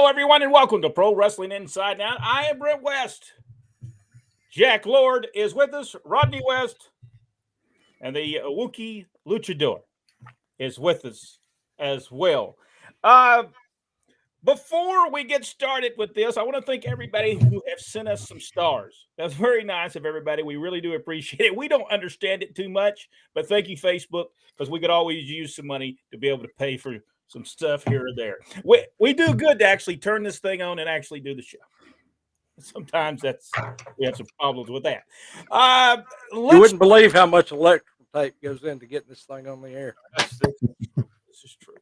Hello, everyone, and welcome to Pro Wrestling Inside Out. I am Brent West. Jack Lord is with us. Rodney West and the Wookiee Luchador is with us as well. Before we get started with this, I want to thank everybody who have sent us some stars. That's very nice of everybody. We really do appreciate it. We don't understand it too much, but thank you, Facebook, because we could always use some money to be able to pay for some stuff here or there. We do good to actually turn this thing on and actually do the show. Sometimes we have some problems with that. You wouldn't believe how much electrical tape goes into getting this thing on the air. This is true.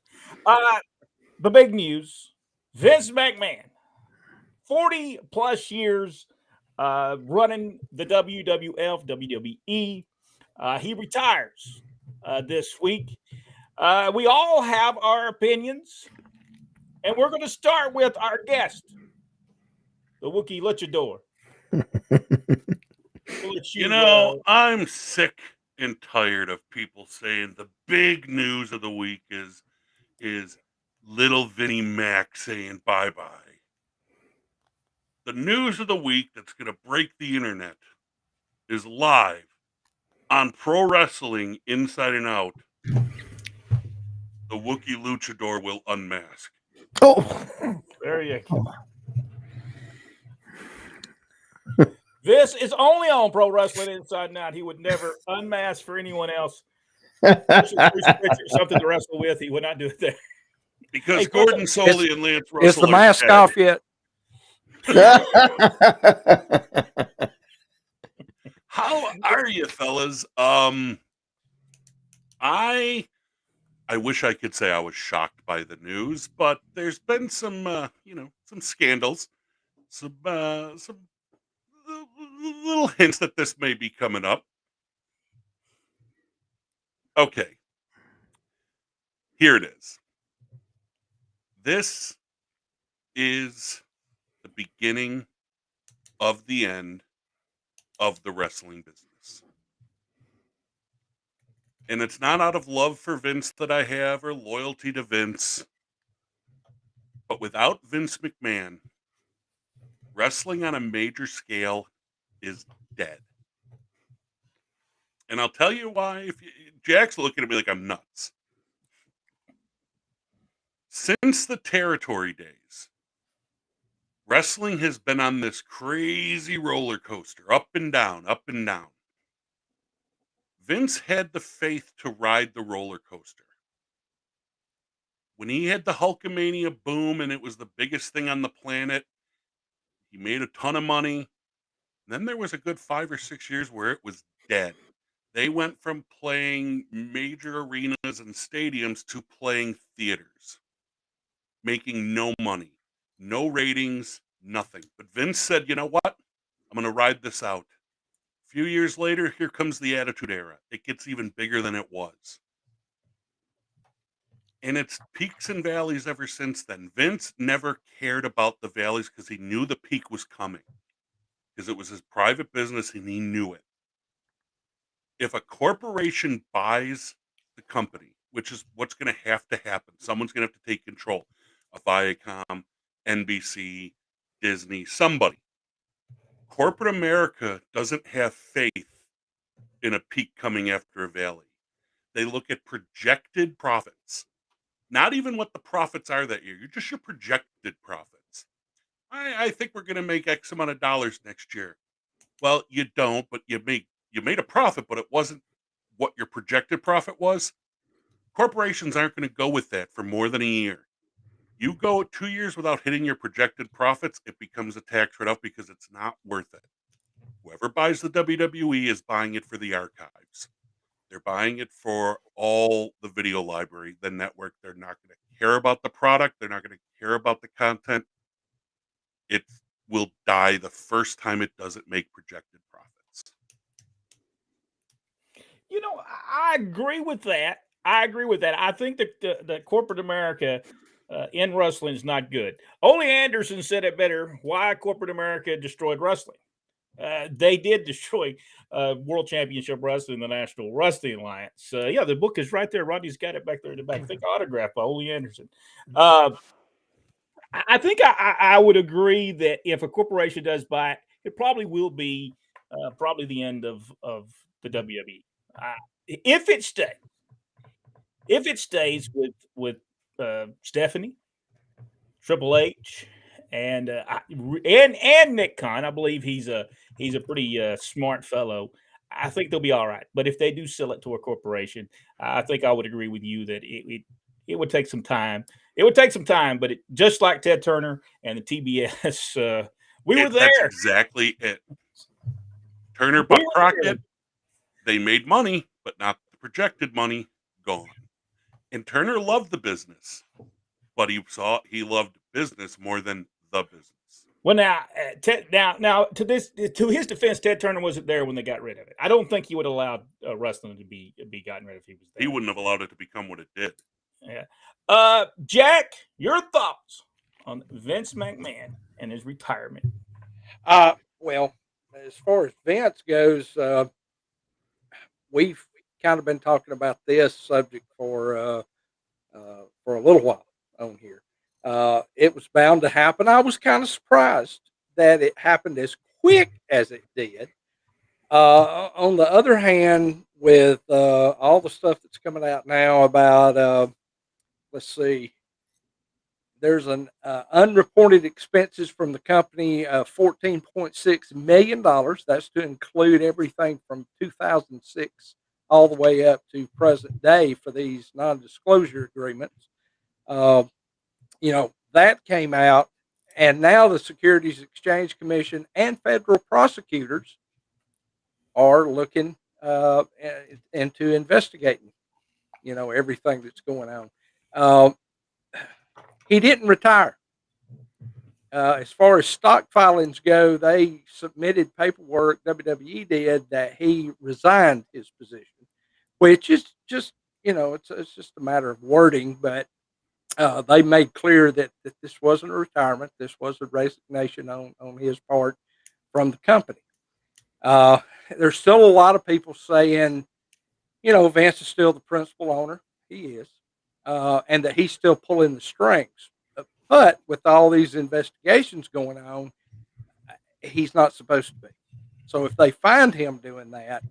The big news: Vince McMahon, 40 plus years running the WWF, WWE. He retires this week. We all have our opinions, and we're going to start with our guest, the Wookiee Luchador. I'm sick and tired of people saying the big news of the week is little Vinnie Mac saying bye-bye. The news of the week that's going to break the internet is live on Pro Wrestling Inside and Out. The Wookiee Luchador will unmask. Oh, there you go. This is only on Pro Wrestling Inside and Out. He would never unmask for anyone else. Something to wrestle with, he would not do it there. Because Gordon Soley and Lance Russell. Is the mask off yet? How are you, fellas? I wish I could say I was shocked by the news, but there's been some, some scandals, some little hints that this may be coming up. Okay. Here it is. This is the beginning of the end of the wrestling business. And it's not out of love for Vince that I have or loyalty to Vince. But without Vince McMahon, wrestling on a major scale is dead. And I'll tell you why. Jack's looking at me like I'm nuts. Since the territory days, wrestling has been on this crazy roller coaster, up and down, up and down. Vince had the faith to ride the roller coaster. When he had the Hulkamania boom and it was the biggest thing on the planet, he made a ton of money. Then there was a good 5 or 6 years where it was dead. They went from playing major arenas and stadiums to playing theaters, making no money, no ratings, nothing. But Vince said, you know what? I'm going to ride this out. A few years later, here comes the Attitude Era. It gets even bigger than it was. And it's peaks and valleys ever since then. Vince never cared about the valleys because he knew the peak was coming. Because it was his private business and he knew it. If a corporation buys the company, which is what's going to happen, someone's going to have to take control of Viacom, NBC, Disney, somebody. Corporate America doesn't have faith in a peak coming after a valley. They look at projected profits. Not even what the profits are that year. You're just your projected profits. I think we're going to make X amount of dollars next year. Well, you don't, but you made a profit, but it wasn't what your projected profit was. Corporations aren't going to go with that for more than a year. You go 2 years without hitting your projected profits, it becomes a tax write-off because it's not worth it. Whoever buys the WWE is buying it for the archives. They're buying it for all the video library, the network. They're not going to care about the product. They're not going to care about the content. It will die the first time it doesn't make projected profits. I agree with that. I think that the corporate America in wrestling is not good. Ole Anderson said it better. Why corporate America destroyed wrestling? They did destroy World Championship Wrestling, the National Wrestling Alliance. The book is right there. Rodney's got it back there in the back. I think autographed by Ole Anderson. I think I would agree that if a corporation does buy it, it probably will be probably the end of the WWE. Uh, if it stays, Stephanie, Triple H, and and Nick Khan, I believe he's a pretty smart fellow. I think they'll be all right. But if they do sell it to a corporation, I think I would agree with you that it would take some time. It would take some time, but just like Ted Turner and the TBS, we were That's there. exactly it. Turner We bought were Crockett. there. They made money, but not the projected money. Gone. And Turner loved the business, but he loved business more than the business. Well, now, now to his defense, Ted Turner wasn't there when they got rid of it. I don't think he would allow wrestling to be gotten rid of if he was there. He wouldn't have allowed it to become what it did. Yeah. Jack, your thoughts on Vince McMahon and his retirement? Well, as far as Vince goes, we've kind of been talking about this subject for a little while on here. It was bound to happen. I was kind of surprised that it happened as quick as it did. On the other hand, with all the stuff that's coming out now about, let's see, there's an unreported expenses from the company of $14.6 million. That's to include everything from 2006 all the way up to present day for these non-disclosure agreements. That came out, and now the Securities Exchange Commission and federal prosecutors are looking into investigating, everything that's going on. He didn't retire. As far as stock filings go, they submitted paperwork, WWE did, that he resigned his position, which is just, it's just a matter of wording, but they made clear that this wasn't a retirement. This was a resignation on his part from the company. There's still a lot of people saying, Vance is still the principal owner. He is. And that he's still pulling the strings. But with all these investigations going on, he's not supposed to be. So if they find him doing that,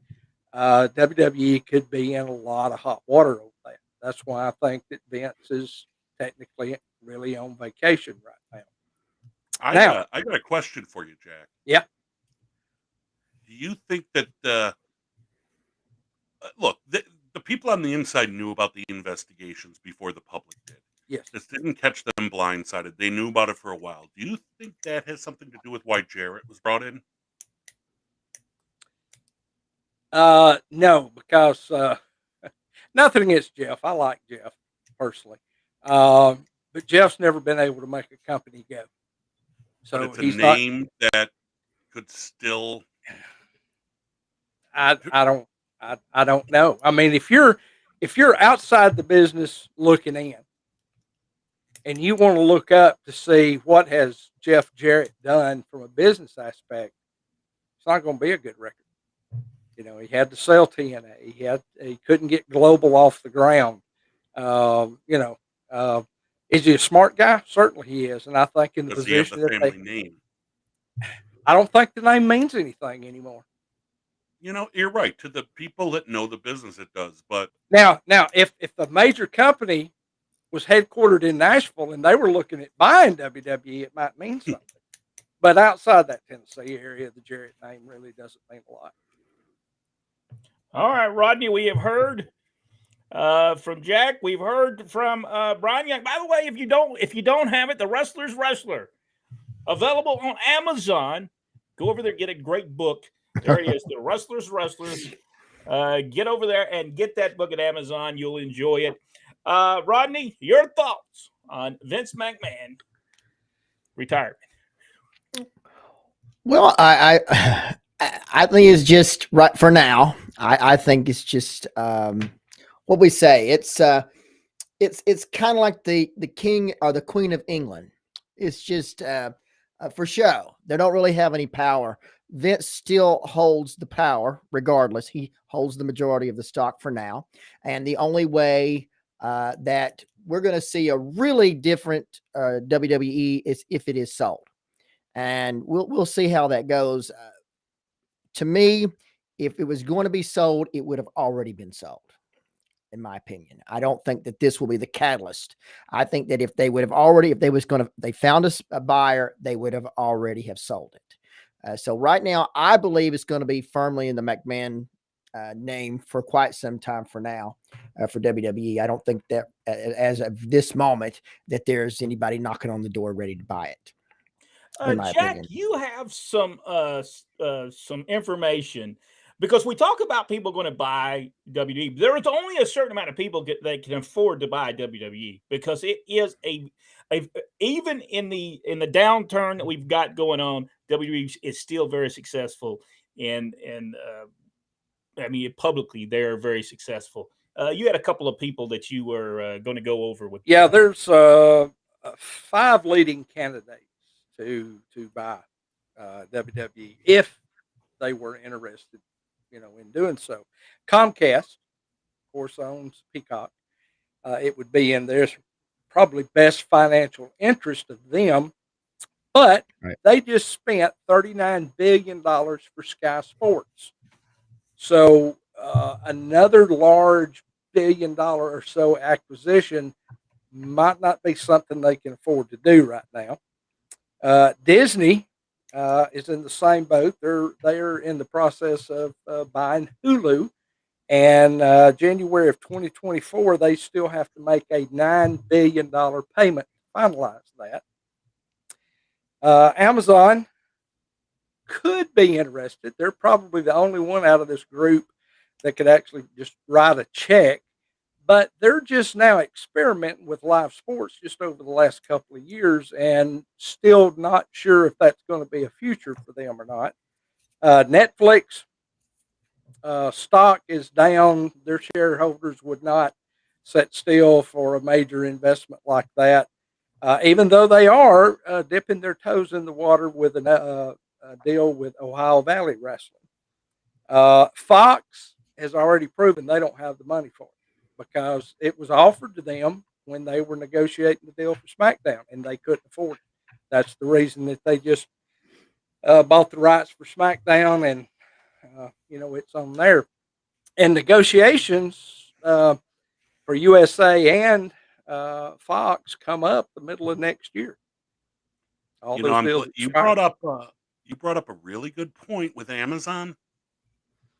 WWE could be in a lot of hot water over that. That's why I think that Vince is technically really on vacation right now. I got a question for you, Jack. Yeah. Do you think that look, the people on the inside knew about the investigations before the public did? Yes. This didn't catch them blindsided. They knew about it for a while. Do you think that has something to do with why Jarrett was brought in? No, because nothing against Jeff. I like Jeff personally, but Jeff's never been able to make a company go. So but it's a name that could still. I don't know. I mean, if you're outside the business looking in, and you want to look up to see what has Jeff Jarrett done from a business aspect, it's not going to be a good record. He had to sell TNA. He couldn't get Global off the ground. Is he a smart guy? Certainly he is. And I think in the position that family name, I don't think the name means anything anymore. You're right. To the people that know the business, it does. But now, if the major company was headquartered in Nashville and they were looking at buying WWE, it might mean something. But outside that Tennessee area, the Jarrett name really doesn't mean a lot. All right, Rodney, we have heard from Jack. We've heard from Brian Young. By the way, if you don't have it, The Wrestler's Wrestler, available on Amazon. Go over there, get a great book. There he is, The Wrestler's Wrestlers. Get over there and get that book at Amazon. You'll enjoy it. Rodney, your thoughts on Vince McMahon retirement? Well, I think it's just right for now. I think it's just what we say. It's kind of like the king or the queen of England. It's just for show. They don't really have any power. Vince still holds the power regardless. He holds the majority of the stock for now. And the only way that we're going to see a really different WWE if it is sold, and we'll see how that goes. To me, if it was going to be sold, it would have already been sold. In my opinion, I don't think that this will be the catalyst. I think that if they found a buyer, they would have already have sold it. So right now, I believe it's going to be firmly in the McMahon name for quite some time for now for WWE. I don't think that as of this moment that there's anybody knocking on the door ready to buy it. In my Jack, opinion. you have some information because we talk about people going to buy WWE. There is only a certain amount of people that can afford to buy WWE because it is a even in the downturn that we've got going on, WWE is still very successful and I mean publicly they're very successful. You had a couple of people that you were going to go over with. Yeah, there's 5 leading candidates to buy WWE if they were interested, in doing so. Comcast, of course, owns Peacock. It would be in their probably best financial interest of them, but they just spent $39 billion for Sky Sports. So another large $1 billion or so acquisition might not be something they can afford to do right now. Disney is in the same boat. They're in the process of buying Hulu, and January of 2024, they still have to make a $9 billion payment to finalize that. Amazon could be interested. They're probably the only one out of this group that could actually just write a check. But they're just now experimenting with live sports just over the last couple of years and still not sure if that's going to be a future for them or not. Netflix stock is down. Their shareholders would not sit still for a major investment like that, even though they are dipping their toes in the water with a deal with Ohio Valley Wrestling. Fox has already proven they don't have the money for it, because it was offered to them when they were negotiating the deal for SmackDown, and they couldn't afford it. That's the reason that they just bought the rights for SmackDown, and it's on there. And negotiations for USA and Fox come up the middle of next year. All those deals you brought up a really good point with Amazon.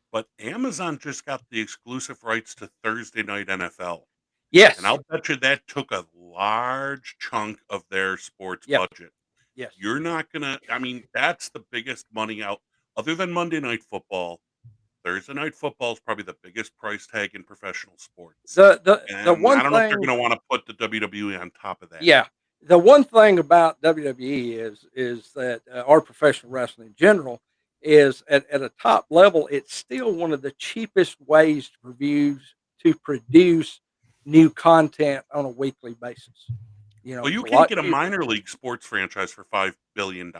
But Amazon just got the exclusive rights to Thursday Night NFL. Yes. And I'll bet you that took a large chunk of their sports budget. Yes. You're not going to, I mean, that's the biggest money out. Other than Monday Night Football, Thursday Night Football is probably the biggest price tag in professional sports. The one I don't thing, know if they're going to want to put the WWE on top of that. Yeah. The one thing about WWE is that our professional wrestling in general is at a top level, it's still one of the cheapest ways to produce new content on a weekly basis. Well, you can't get a minor league sports franchise for $5 billion.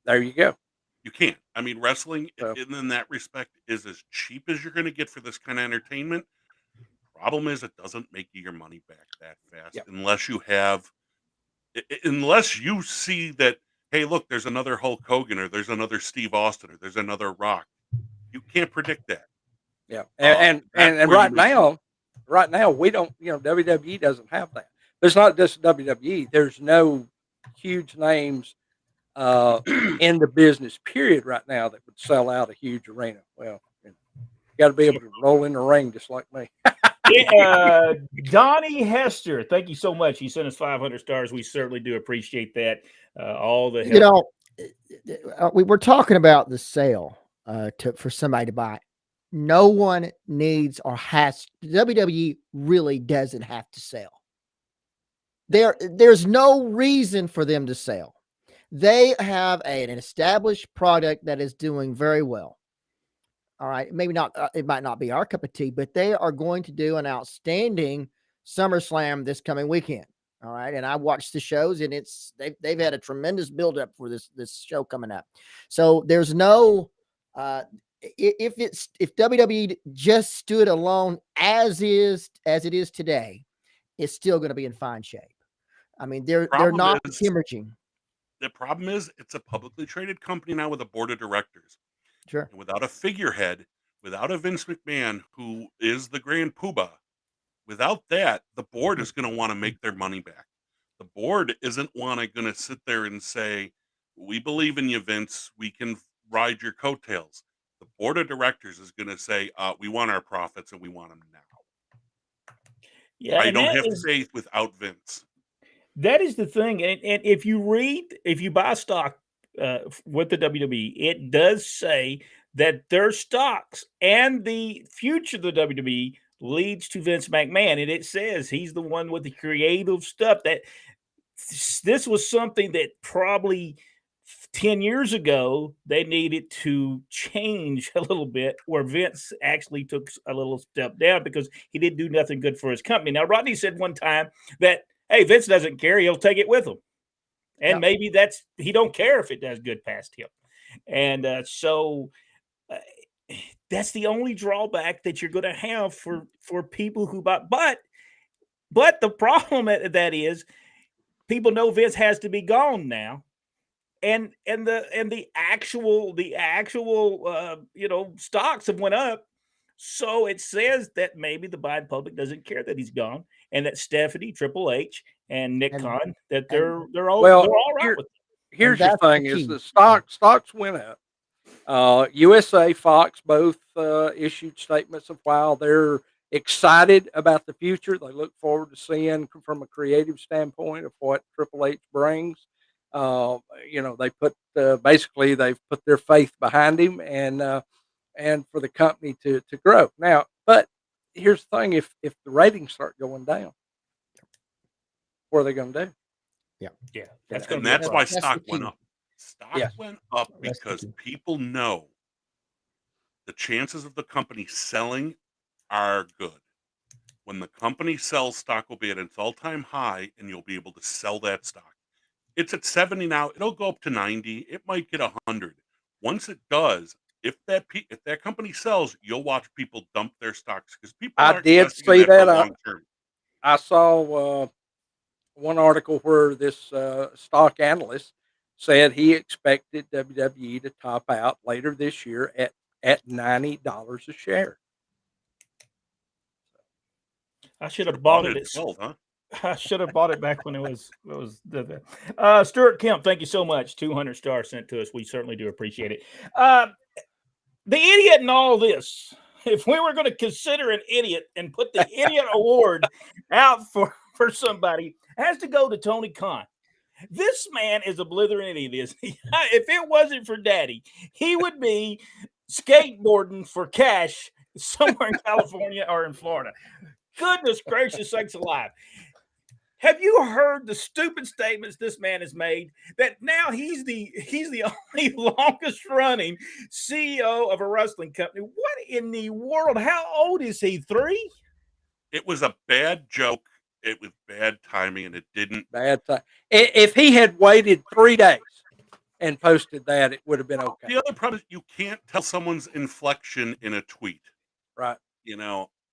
There you go. You can't. I mean, wrestling in that respect is as cheap as you're going to get for this kind of entertainment. Problem is, it doesn't make you your money back that fast unless you see that, hey, look, there's another Hulk Hogan, or there's another Steve Austin, or there's another Rock. You can't predict that. Yeah, and right now we don't. WWE doesn't have that. There's not just WWE. There's no huge names in the business period right now that would sell out a huge arena. Well, you got to be able to roll in the ring just like me. Donnie Hester, thank you so much. He sent us 500 stars. We certainly do appreciate that. All the help. We were talking about the sale for somebody to buy. No one needs or has. WWE really doesn't have to sell. There's no reason for them to sell. They have an established product that is doing very well. All right, maybe not. It might not be our cup of tea, but they are going to do an outstanding SummerSlam this coming weekend. All right, and I watched the shows, and they've had a tremendous buildup for this show coming up. So there's no if WWE just stood alone as it is today, is still going to be in fine shape. I mean, they're Problem not is- hemorrhaging. The problem is it's a publicly traded company now with a board of directors. Sure. And without a figurehead, without a Vince McMahon who is the grand poobah, without that, the board is going to want to make their money back. The board isn't going to sit there and say, "We believe in you, Vince. We can ride your coattails." The board of directors is going to say, "We want our profits and we want them now." Yeah, I and don't that have is- faith without Vince. That is the thing, and if you buy stock with the WWE, it does say that their stocks and the future of the WWE leads to Vince McMahon, and it says he's the one with the creative stuff. That this was something that probably 10 years ago they needed to change a little bit, where Vince actually took a little step down because he didn't do nothing good for his company. Now, Rodney said one time that, hey, Vince doesn't care, he'll take it with him. And Yep. maybe he don't care if it does good past him. And so that's the only drawback that you're going to have for people who buy. But the problem that is, people know Vince has to be gone now, and the actual stocks have went up. So it says that maybe the buying public doesn't care that he's gone, and that Stephanie, Triple H, and Nick And- Khan, that and- they're all Well, right here- with it. Here's your that's the thing: is key. the stocks went up. USA, Fox both issued statements of while they're excited about the future. They look forward to seeing from a creative standpoint of what Triple H brings. They put basically they've put their faith behind him and for the company to grow. Now, but here's the thing: if the ratings start going down, what are they going to do? Yeah, that's And going to be that's a why problem. stock the went key. up. Stock Yes. went up That's the because key. people know the chances of the company selling are good. When the company sells, stock will be at its all-time high, and you'll be able to sell that stock. It's at 70 now. It'll go up to 90. It might get 100. Once it does, if that company sells, you'll watch people dump their stocks because people I aren't did investing in see that for that. long term. I saw one article where this stock analyst said he expected WWE to top out later this year at $90 a share. I should have Should've bought bought it. at 12, huh? I should have bought it back when it was Stuart Kemp, thank you so much. 200 stars sent to us. We certainly do appreciate it. The idiot in all this, if we were going to consider an idiot and put the idiot award out for somebody, has to go to Tony Khan. This man is a blithering idiot. If it wasn't for Daddy, he would be skateboarding for cash somewhere in California or in Florida. Goodness gracious sakes alive. Have you heard the stupid statements this man has made that now he's the only longest running CEO of a wrestling company? What in the world? How old is he? 3? It was a bad joke. It was bad timing, and it didn't. Bad time. If he had waited 3 days and posted that, it would have been okay. The other problem is you can't tell someone's inflection in a tweet. Right.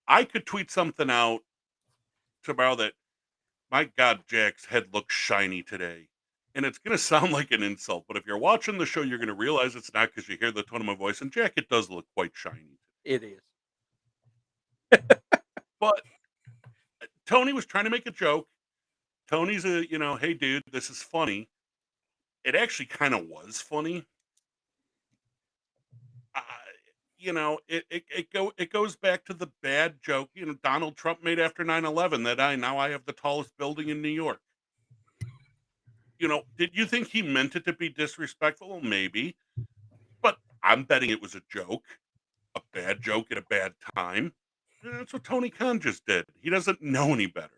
I could tweet something out tomorrow that, my God, Jack's head looks shiny today. And it's going to sound like an insult, but if you're watching the show, you're going to realize it's not because you hear the tone of my voice. And Jack, it does look quite shiny. It is. But Tony was trying to make a joke. Tony's hey, dude, this is funny. It actually kind of was funny. It goes back to the bad joke Donald Trump made after 9/11 that I have the tallest building in New York. Did you think he meant it to be disrespectful? Well, maybe, but I'm betting it was a joke, a bad joke at a bad time. And that's what Tony Khan just did. He doesn't know any better.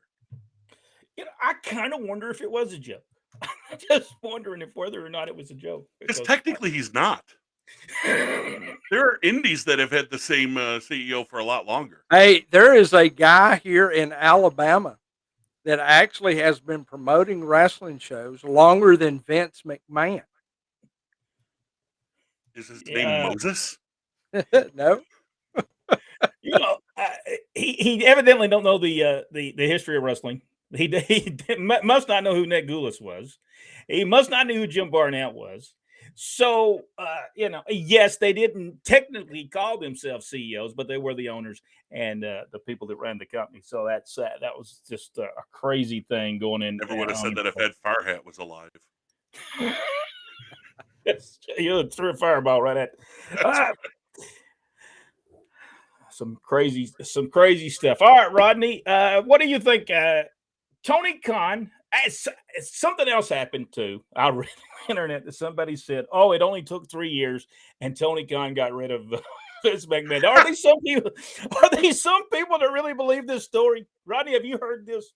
I kind of wonder if it was a joke. I'm just wondering whether or not it was a joke. Because technically he's not. There are indies that have had the same CEO for a lot longer. Hey, there is a guy here in Alabama that actually has been promoting wrestling shows longer than Vince McMahon. Is his name Moses? No, he evidently don't know the history of wrestling. He must not know who Nick Goulas was. He must not know who Jim Barnett was. So yes, they didn't technically call themselves CEOs, but they were the owners and the people that ran the company. So that was just a crazy thing going in. Never would have said that if Ed Farhat was alive. You threw a fireball right at. Right. Some crazy stuff. All right, Rodney, what do you think? Tony Khan. Something else happened too. I read on the internet that somebody said, "Oh, it only took 3 years, and Tony Khan got rid of Vince McMahon." Are these some people? Are these some people that really believe this story? Rodney, have you heard this?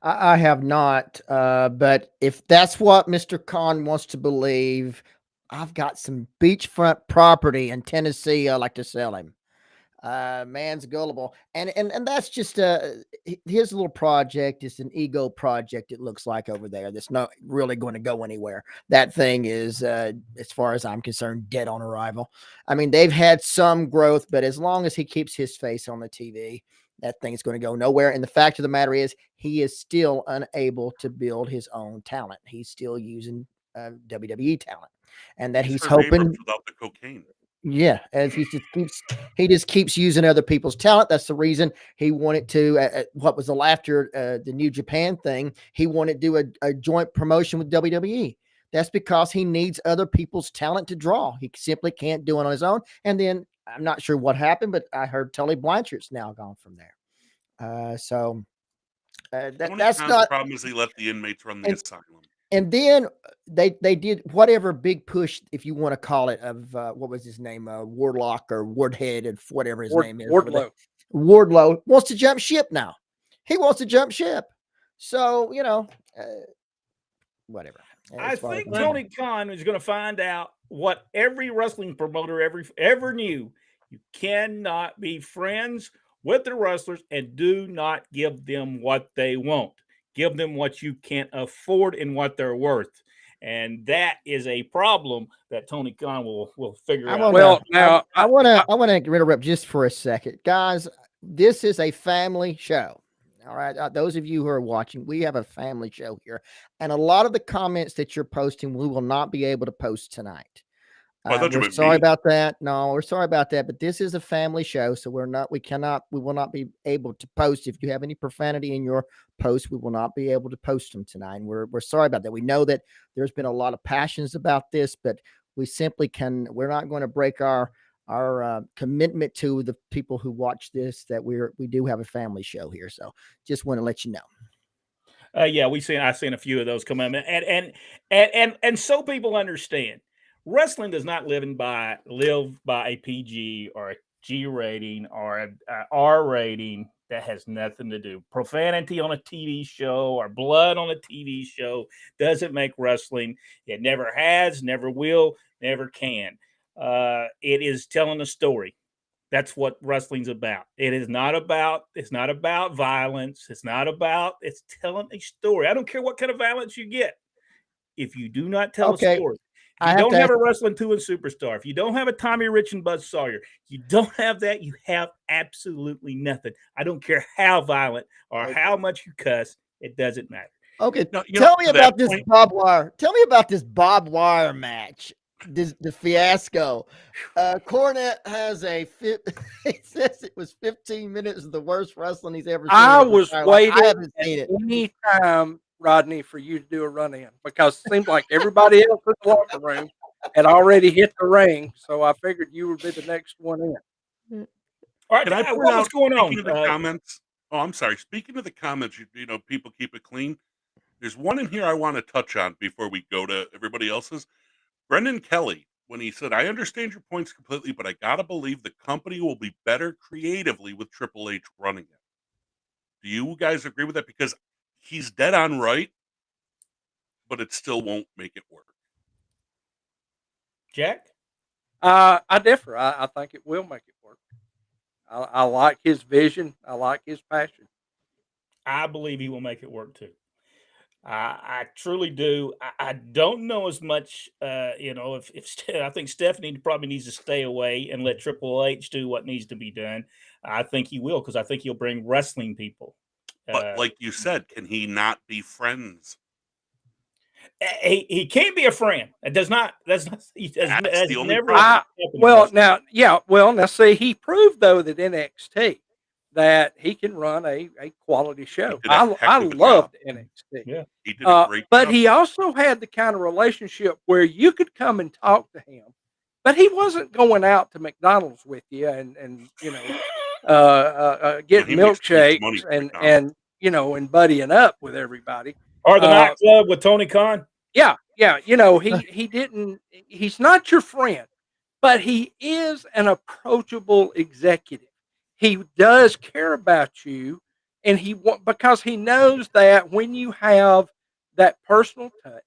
I have not, but if that's what Mr. Khan wants to believe, I've got some beachfront property in Tennessee I'd like to sell him. Man's gullible, and that's just his little project. It's an ego project. It looks like over there. That's not really going to go anywhere. That thing is, as far as I'm concerned, dead on arrival. I mean, they've had some growth, but as long as he keeps his face on the TV, that thing's going to go nowhere. And the fact of the matter is, he is still unable to build his own talent. He's still using WWE talent, and that he's hoping without the cocaine. Yeah, as he just keeps using other people's talent. That's the reason he wanted to. What was the after the New Japan thing? He wanted to do a joint promotion with WWE. That's because he needs other people's talent to draw. He simply can't do it on his own. And then I'm not sure what happened, but I heard Tully Blanchard's now gone from there. That's not the problem. Is he let the inmates run the asylum. And then they did whatever big push, if you want to call it, of what was his name, Wardlock or Wardhead, and whatever his name is. Wardlow wants to jump ship now. He wants to jump ship. So whatever. I think Tony Khan is going to find out what every wrestling promoter ever knew. You cannot be friends with the wrestlers and do not give them what they want. Give them what you can't afford and what they're worth. And that is a problem that Tony Khan will figure out. Well, now I want to interrupt just for a second. Guys, this is a family show. All right. Those of you who are watching, we have a family show here. And a lot of the comments that you're posting, we will not be able to post tonight. We're sorry about that. No, we're sorry about that. But this is a family show, so we will not be able to post. If you have any profanity in your post, we will not be able to post them tonight. And we're sorry about that. We know that there's been a lot of passions about this, but we simply we're not going to break our commitment to the people who watch this, that we do have a family show here. So just want to let you know. Yeah, I've seen a few of those come in, and so people understand. Wrestling does not live by a PG or a G rating or a R rating. That has nothing to do. Profanity on a TV show or blood on a TV show doesn't make wrestling. It never has, never will, never can. It is telling a story. That's what wrestling's about. It's not about violence. It's telling a story. I don't care what kind of violence you get. If you do not tell a story, if you don't have a Wrestling 2 and Superstar, if you don't have a Tommy Rich and Buzz Sawyer, you don't have that, you have absolutely nothing. I don't care how violent or how much you cuss. It doesn't matter. Okay. Tell me about this barbed wire. Tell me about this barbed wire match. The fiasco. Cornette has it says it was 15 minutes of the worst wrestling he's ever seen. I was waiting I haven't seen it. Any time, Rodney, for you to do a run-in, because it seemed like everybody else in the locker room had already hit the ring, so I figured you would be the next one in. All right, what's going on? The comments. Oh, I'm sorry. Speaking of the comments, people keep it clean. There's one in here I want to touch on before we go to everybody else's. Brendan Kelly, when he said, "I understand your points completely, but I gotta believe the company will be better creatively with Triple H running it." Do you guys agree with that? Because he's dead on right, but it still won't make it work. Jack? I differ. I think it will make it work. I like his vision. I like his passion. I believe he will make it work too. I truly do. I don't know as much. If I think Stephanie probably needs to stay away and let Triple H do what needs to be done. I think he will, because I think he'll bring wrestling people. But like you said, can he not be friends? He can't be a friend. It does not. That's not. That's the only never. problem. Now see, he proved though that NXT that he can run a quality show. He did a heck I of a loved job. NXT. Yeah. He did a great But job. he also had the kind of relationship where you could come and talk to him, but he wasn't going out to McDonald's with you and getting he makes too much money milkshakes for and McDonald's. and buddying up with everybody. Or the nightclub with Tony Khan. Yeah. He didn't. He's not your friend, but he is an approachable executive. He does care about you, and because he knows that when you have that personal touch,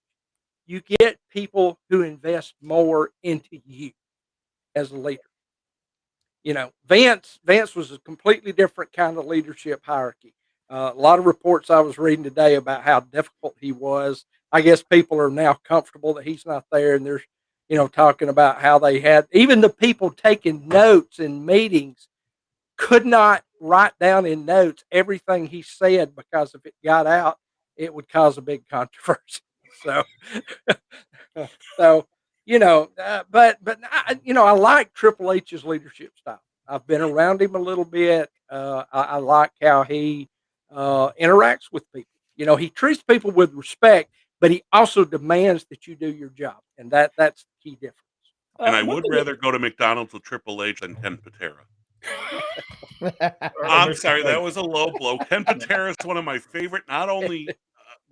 you get people who invest more into you as a leader. Vince was a completely different kind of leadership hierarchy. A lot of reports I was reading today about how difficult he was. I guess people are now comfortable that he's not there, and there's talking about how they had even the people taking notes in meetings could not write down in notes everything he said, because if it got out, it would cause a big controversy. So, so but I like Triple H's leadership style. I've been around him a little bit. I like how he interacts with people. He treats people with respect, but he also demands that you do your job, and that's the key difference. And I would rather go to McDonald's with Triple H than Ken Patera. I'm sorry, that was a low blow. Ken Patera is one of my favorite, not only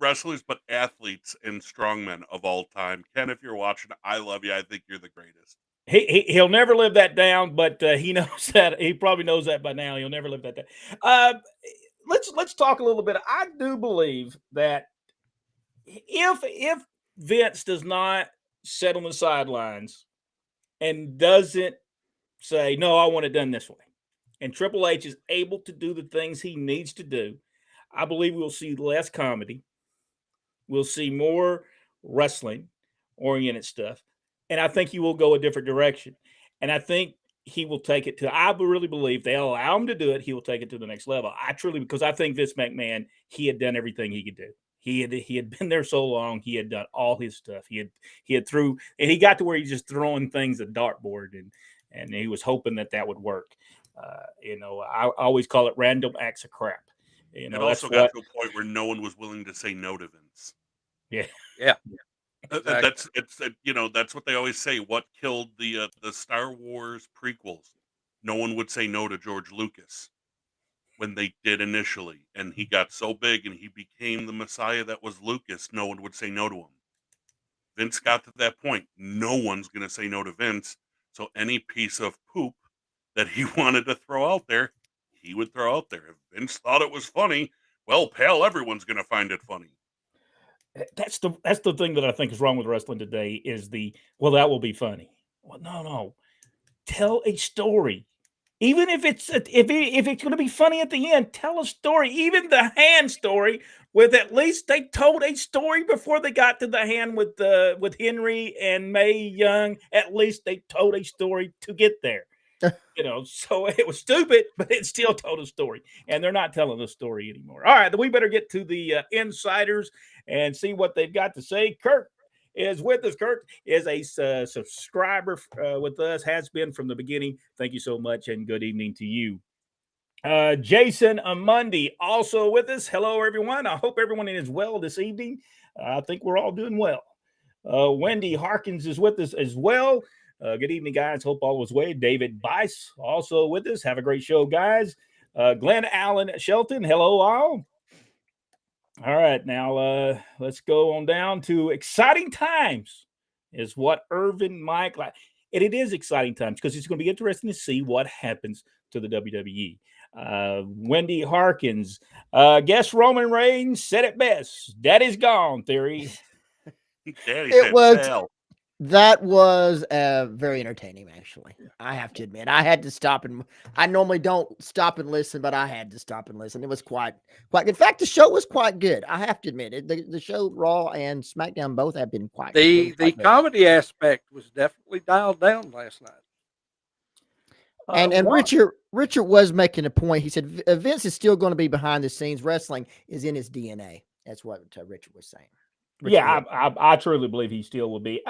wrestlers, but athletes and strongmen of all time. Ken, if you're watching, I love you. I think you're the greatest. He'll never live that down, but he knows that. He probably knows that by now. He'll never live that down. Let's talk a little bit. I do believe that if Vince does not sit on the sidelines and doesn't say, no, I want it done this way, and Triple H is able to do the things he needs to do, I believe we'll see less comedy. We'll see more wrestling oriented stuff. And I think he will go a different direction. And I think he will take it I really believe they'll allow him to do it. He will take it to the next level. Because I think Vince McMahon, he had done everything he could do. He had been there so long. He had done all his stuff. He had and he got to where he's just throwing things at dartboard, and he was hoping that would work. I always call it random acts of crap. It also got to a point where no one was willing to say no to Vince. Yeah. Exactly. That's what they always say. What killed the Star Wars prequels? No one would say no to George Lucas when they did initially, and he got so big and he became the Messiah that was Lucas. No one would say no to him. Vince got to that point. No one's going to say no to Vince. So any piece of poop that he wanted to throw out there, he would throw out there. If Vince thought it was funny, well, pal, everyone's going to find it funny. That's the thing that I think is wrong with wrestling today is that will be funny. Well, no. Tell a story. Even if it's going to be funny at the end, tell a story. Even the hand story, with at least they told a story before they got to the hand with Henry and Mae Young. At least they told a story to get there. So it was stupid, but it still told a story. And they're not telling a story anymore. All right, we better get to the insiders and see what they've got to say. Kurt is with us. Kurt is a subscriber with us, has been from the beginning. Thank you so much, and good evening to you. Jason Amundi also with us. Hello, everyone. I hope everyone is well this evening. I think we're all doing well. Wendy Harkins is with us as well. Good evening, guys. Hope all was well. David Bice also with us. Have a great show, guys. Glenn Allen Shelton. Hello, all. All right, now let's go on down to exciting times is what Irvin Mike like. And it is exciting times because it's going to be interesting to see what happens to the WWE. Wendy Harkins, guess Roman Reigns said it best. Daddy's gone, Theory. Daddy said, That was very entertaining, actually. I have to admit, I had to stop and I normally don't stop and listen, but I had to stop and listen. It was quite. In fact, the show was quite good. I have to admit it. The show Raw and SmackDown both have been quite. The Quite good. comedy aspect was definitely dialed down last night. And Richard was making a point. He said Vince is still going to be behind the scenes. Wrestling is in his DNA. That's what Richard was saying. I truly believe he still will be.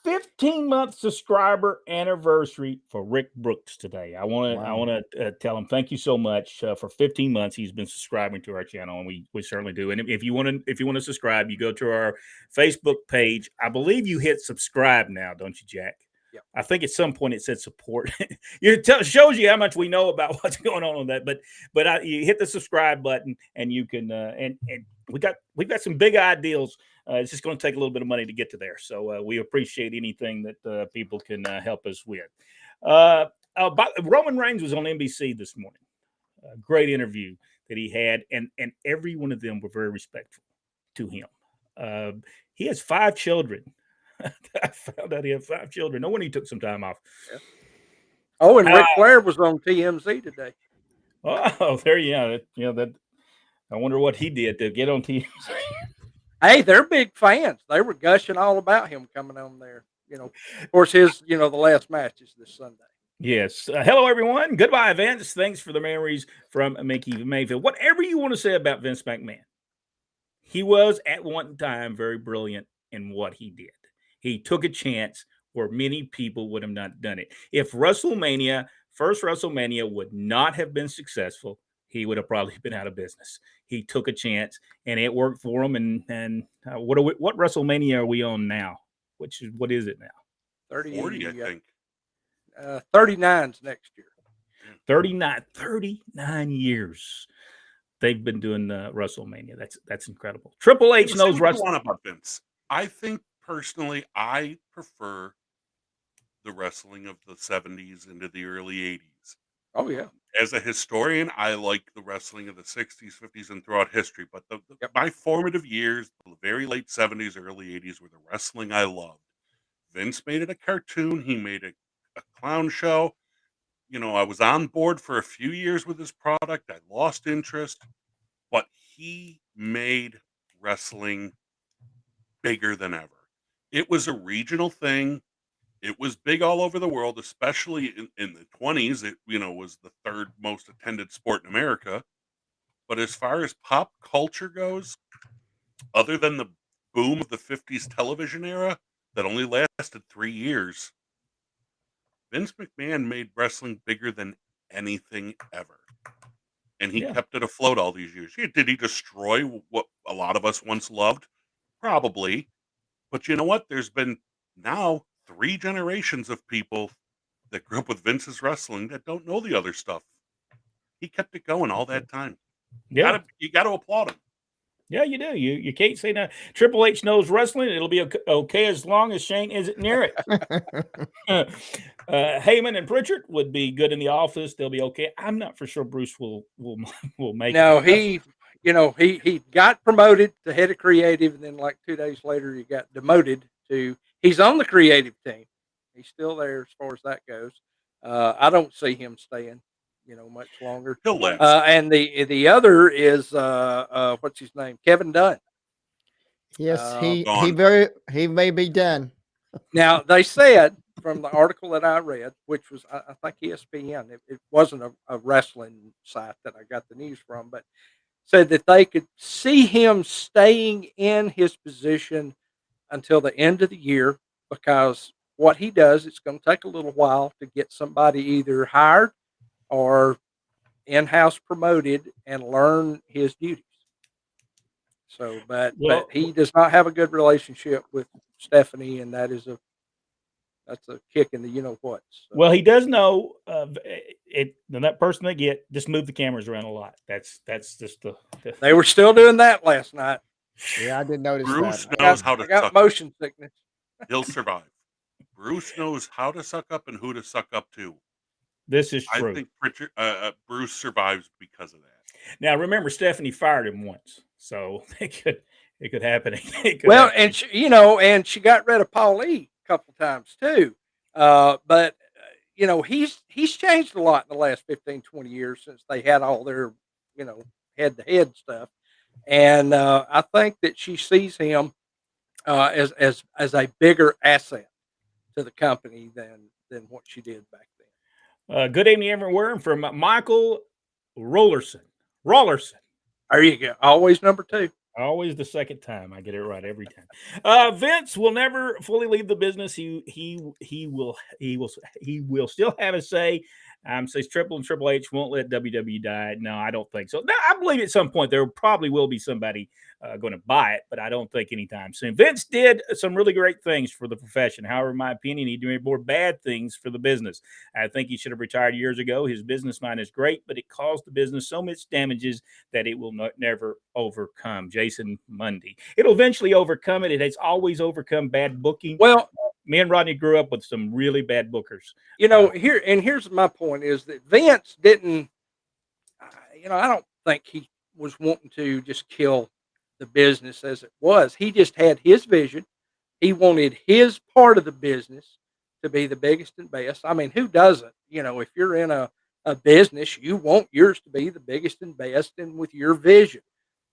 15-month subscriber anniversary for Rick Brooks today. I want to tell him thank you so much for 15 months. He's been subscribing to our channel, and we certainly do. And if you want to subscribe, you go to our Facebook page. I believe you hit subscribe now, don't you, Jack? Yep. I think at some point it said support. It shows you how much we know about what's going on that. But you hit the subscribe button, and you can and we've got some big ideals. It's just going to take a little bit of money to get to there. So we appreciate anything that people can help us with. Roman Reigns was on NBC this morning. Great interview that he had, and every one of them were very respectful to him. He has 5 children. I found out he had 5 children. No wonder he took some time off. Yeah. Oh, and Ric Flair was on TMZ today. Oh, there you go. That I wonder what he did to get on TMZ. Hey, they're big fans. They were gushing all about him coming on there. Of course, his the last match is this Sunday. Yes. Hello, everyone. Goodbye, Vince. Thanks for the memories from Mickey Mayfield. Whatever you want to say about Vince McMahon, he was at one time very brilliant in what he did. He took a chance where many people would have not done it. If first WrestleMania would not have been successful, he would have probably been out of business. He took a chance, and it worked for him. And what WrestleMania are we on now? What is it now? 40, I think. 39's next year. 39 years they've been doing WrestleMania. That's incredible. Triple H knows wrestling. About Vince. I think personally, I prefer the wrestling of the 70s into the early 80s. Oh, yeah. As a historian, I like the wrestling of the 60s, 50s, and throughout history. But my formative years, the very late 70s, early 80s, were the wrestling I loved. Vince made it a cartoon. He made a clown show. I was on board for a few years with his product. I lost interest. But he made wrestling bigger than ever. It was a regional thing. It was big all over the world, especially in the 20s. It was the 3rd most attended sport in America. But as far as pop culture goes, other than the boom of the 50s television era that only lasted 3 years, Vince McMahon made wrestling bigger than anything ever. And he kept it afloat all these years. Did he destroy what a lot of us once loved? Probably. But you know what? There's been now 3 generations of people that grew up with Vince's wrestling that don't know the other stuff. He kept it going all that time. Yeah. You got to applaud him. Yeah, you do. You can't say no. Triple H knows wrestling. It'll be okay as long as Shane isn't near it. Heyman and Pritchard would be good in the office. They'll be okay. I'm not for sure Bruce will make it. No, he got promoted to head of creative, and then like 2 days later, he got demoted to. He's on the creative team. He's still there as far as that goes. I don't see him staying, much longer. He'll last. And the other is what's his name? Kevin Dunn. Yes, he may be done. Now they said from the article that I read, which was I think ESPN, it wasn't a wrestling site that I got the news from, but said that they could see him staying in his position until the end of the year, because what he does, it's going to take a little while to get somebody either hired or in-house promoted and learn his duties. So, but he does not have a good relationship with Stephanie, and that's a kick in the what. So. Well, he does know it. That person they get just move the cameras around a lot. That's just the. They were still doing that last night. Yeah, I did notice Bruce that. knows how to. I got motion sickness. He'll survive. Bruce knows how to suck up and who to suck up to. This is true. I think Bruce survives because of that. Now, remember, Stephanie fired him once, so it could happen. And she got rid of Paul Lee couple times too. But he's changed a lot in the last 15, 20 years since they had all their, head to head stuff. And I think that she sees him as a bigger asset to the company than what she did back then. Good evening, everywhere. From Michael Rollerson. There you go. Always number 2. Always the second time. I get it right every time. Vince will never fully leave the business. He will still have a say. Says Triple and Triple H won't let WWE die. No, I don't think so. Now, I believe at some point there probably will be somebody going to buy it, but I don't think anytime soon. Vince did some really great things for the profession. However, in my opinion, he did more bad things for the business. I think he should have retired years ago. His business mind is great, but it caused the business so much damages that it will never overcome. Jason Mundy. It'll eventually overcome it. It has always overcome bad booking. Well, me and Rodney grew up with some really bad bookers. Here's my point is that Vince didn't, I don't think he was wanting to just kill the business as it was. He just had his vision. He wanted his part of the business to be the biggest and best. I mean, who doesn't? If you're in a business, you want yours to be the biggest and best and with your vision.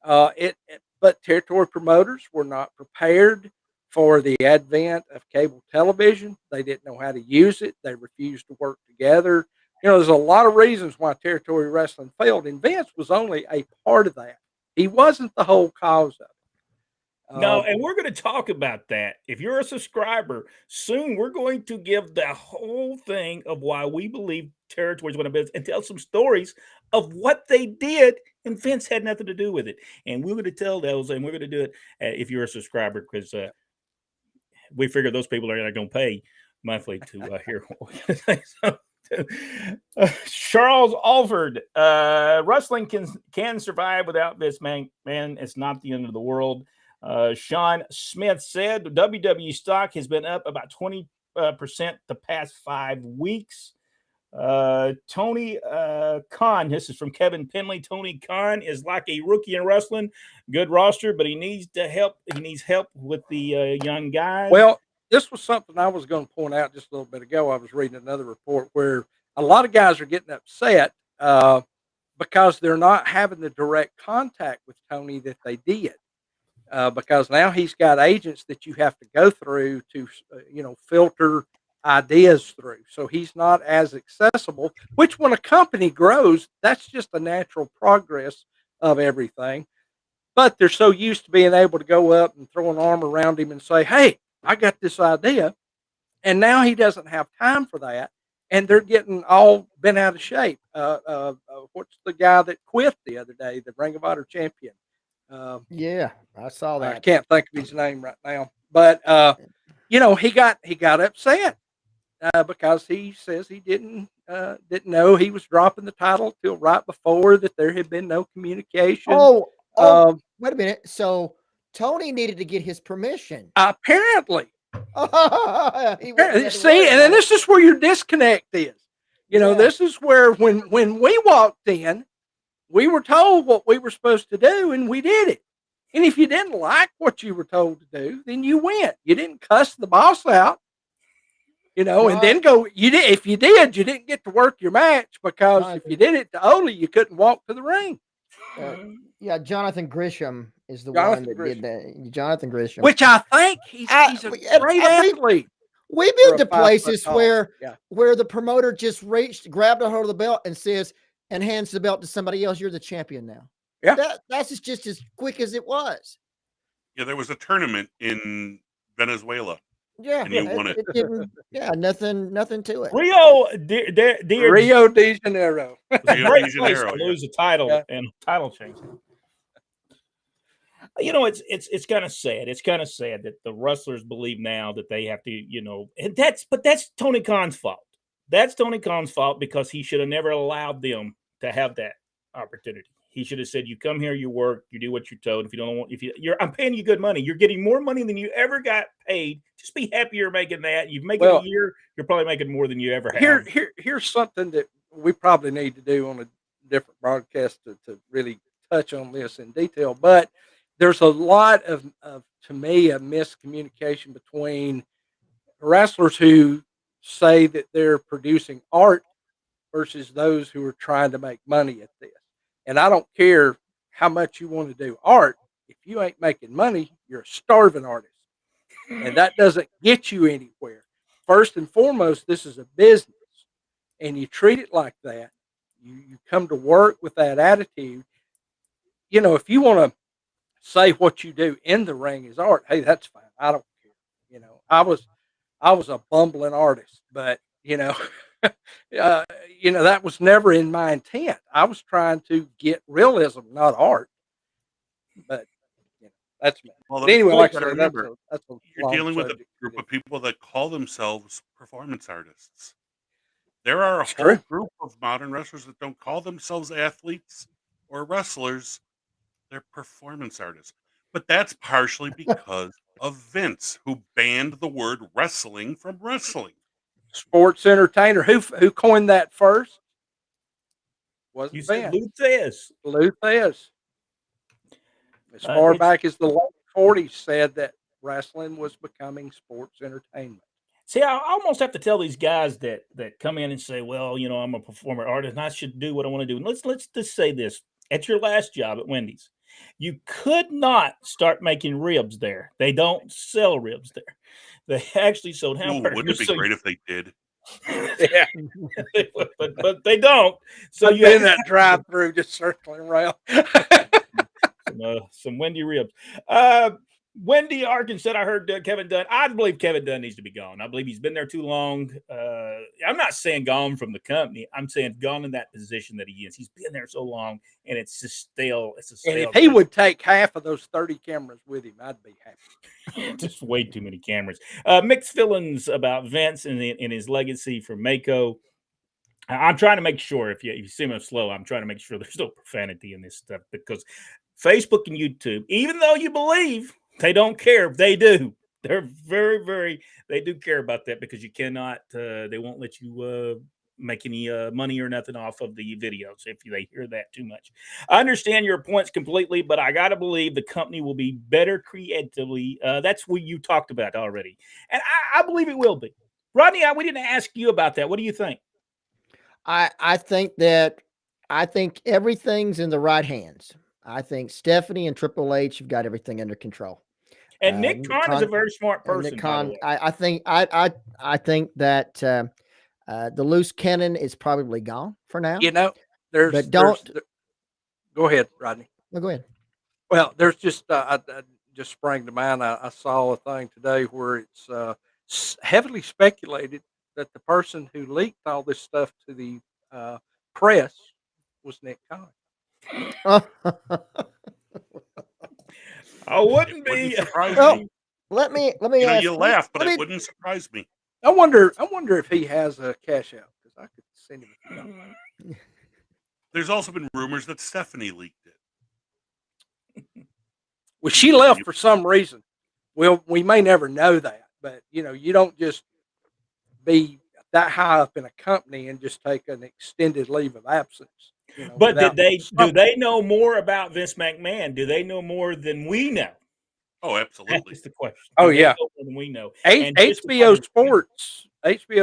But territory promoters were not prepared for the advent of cable television. They didn't know how to use it. They refused to work together. There's a lot of reasons why territory wrestling failed, and Vince was only a part of that. He wasn't the whole cause of it. No, and we're going to talk about that. If you're a subscriber, soon we're going to give the whole thing of why we believe territory is going to be, and tell some stories of what they did, and Vince had nothing to do with it. And we're going to tell those, and we're going to do it if you're a subscriber, because we figure those people are not going to pay monthly to hear what we're going to say. So, Charles Alford, wrestling can survive without Vince McMahon. It's not the end of the world. Sean Smith said WWE stock has been up about 20% the past 5 weeks. Tony Khan, this is from Kevin Penley. Tony Khan is like a rookie in wrestling, good roster, but he needs help. He needs help with the young guys. Well, this was something I was going to point out just a little bit ago. I was reading another report where a lot of guys are getting upset because they're not having the direct contact with Tony that they did. Because now he's got agents that you have to go through to, filter ideas through. So he's not as accessible, which when a company grows, that's just a natural progress of everything. But they're so used to being able to go up and throw an arm around him and say, hey, I got this idea. And now he doesn't have time for that. And they're getting all bent out of shape. What's the guy that quit the other day, the Ring of Honor champion? Yeah, I saw that. I can't think of his name right now, but he got upset because he says he didn't know he was dropping the title till right before that there had been no communication. Wait a minute. So Tony needed to get his permission. Apparently. See, See, and then this is where your disconnect is. This is where when we walked in, we were told what we were supposed to do, and we did it. And if you didn't like what you were told to do, then you went. You didn't cuss the boss out, and then go. You did. If you did, you didn't get to work your match because if you did it to Ole, you couldn't walk to the ring. Yeah, Jonathan Grisham is the one that did that. Jonathan Grisham, which I think he's a great athlete. We've been to places where the promoter just grabbed a hold of the belt and says, and hands the belt to somebody else. You're the champion now. Yeah, that's just as quick as it was. Yeah, there was a tournament in Venezuela. Yeah, and you won it. Nothing to it. Rio de Janeiro. Lose a title and title change. It's kind of sad. It's kind of sad that the wrestlers believe now that they have to, and that's Tony Khan's fault. That's Tony Khan's fault because he should have never allowed them to have that opportunity. He should have said, "You come here, you work, you do what you're told. If you don't want, I'm paying you good money. You're getting more money than you ever got paid. Just be happy you're making that. You've made it a year. You're probably making more than you ever have." Here's something that we probably need to do on a different broadcast to really touch on this in detail. But there's a lot of to me, a miscommunication between wrestlers who say that they're producing art versus those who are trying to make money at this. And I don't care how much you want to do art. If you ain't making money, you're a starving artist. And that doesn't get you anywhere. First and foremost, this is a business. And you treat it like that. You come to work with that attitude. You know, if you want to say what you do in the ring is art, hey, that's fine. I don't care. You know, I was a bumbling artist, but that was never in my intent. I was trying to get realism, not art. But that's me. Well, But anyway, like I gotta say, remember, that's a you're long dealing with a subject. group of people that call themselves performance artists. There are a It's whole true. group of modern wrestlers that don't call themselves athletes or wrestlers. They're performance artists. But that's partially because of Vince, who banned the word wrestling from wrestling. Sports entertainer. Who coined that first? You Wasn't said Vince. Lou Thez. Lou Thez. As far back as the late 40s, said that wrestling was becoming sports entertainment. See, I almost have to tell these guys that come in and say, "Well, you know, I'm a performer artist, and I should do what I want to do." And let's just say this: at your last job at Wendy's, you could not start making ribs there. They don't sell ribs there. They actually sold Ooh, hamburgers. wouldn't it be great if they did? Yeah, but they don't. So I've you been in that drive-through just circling around. some Wendy ribs. Wendy Arkin said, I heard Kevin Dunn. I believe Kevin Dunn needs to be gone. I believe he's been there too long. I'm not saying gone from the company. I'm saying gone in that position that he is. He's been there so long, and it's just stale. It's a stale. And if he would take half of those 30 cameras with him, I'd be happy. Just way too many cameras. Mixed feelings about Vince and his legacy for Mako. I'm trying to make sure if you see me slow, I'm trying to make sure there's no profanity in this stuff because Facebook and YouTube, even though you believe they don't care, they do. They're very, very, they do care about that because you cannot, they won't let you make any money or nothing off of the videos if they hear that too much. I understand your points completely, but I got to believe the company will be better creatively. That's what you talked about already. And I believe it will be. Rodney, we didn't ask you about that. What do you think? I think everything's in the right hands. I think Stephanie and Triple H have got everything under control. And Nick Khan is a very smart person. Nick Khan, I think that the loose cannon is probably gone for now. You know, go ahead, Rodney. No, go ahead. Well, there's just I just sprang to mind. I saw a thing today where it's heavily speculated that the person who leaked all this stuff to the press was Nick Khan. I wouldn't be surprised me. Let me ask. You laugh, but it wouldn't surprise me. I wonder if he has a cash out because I could send him. There's also been rumors that Stephanie leaked it. Well, she left for some reason. Well, we may never know that, but you don't just be that high up in a company and just take an extended leave of absence. But do they know more about Vince McMahon? Do they know more than we know? Oh, absolutely. That's the question. Oh, yeah. More than we know. HBO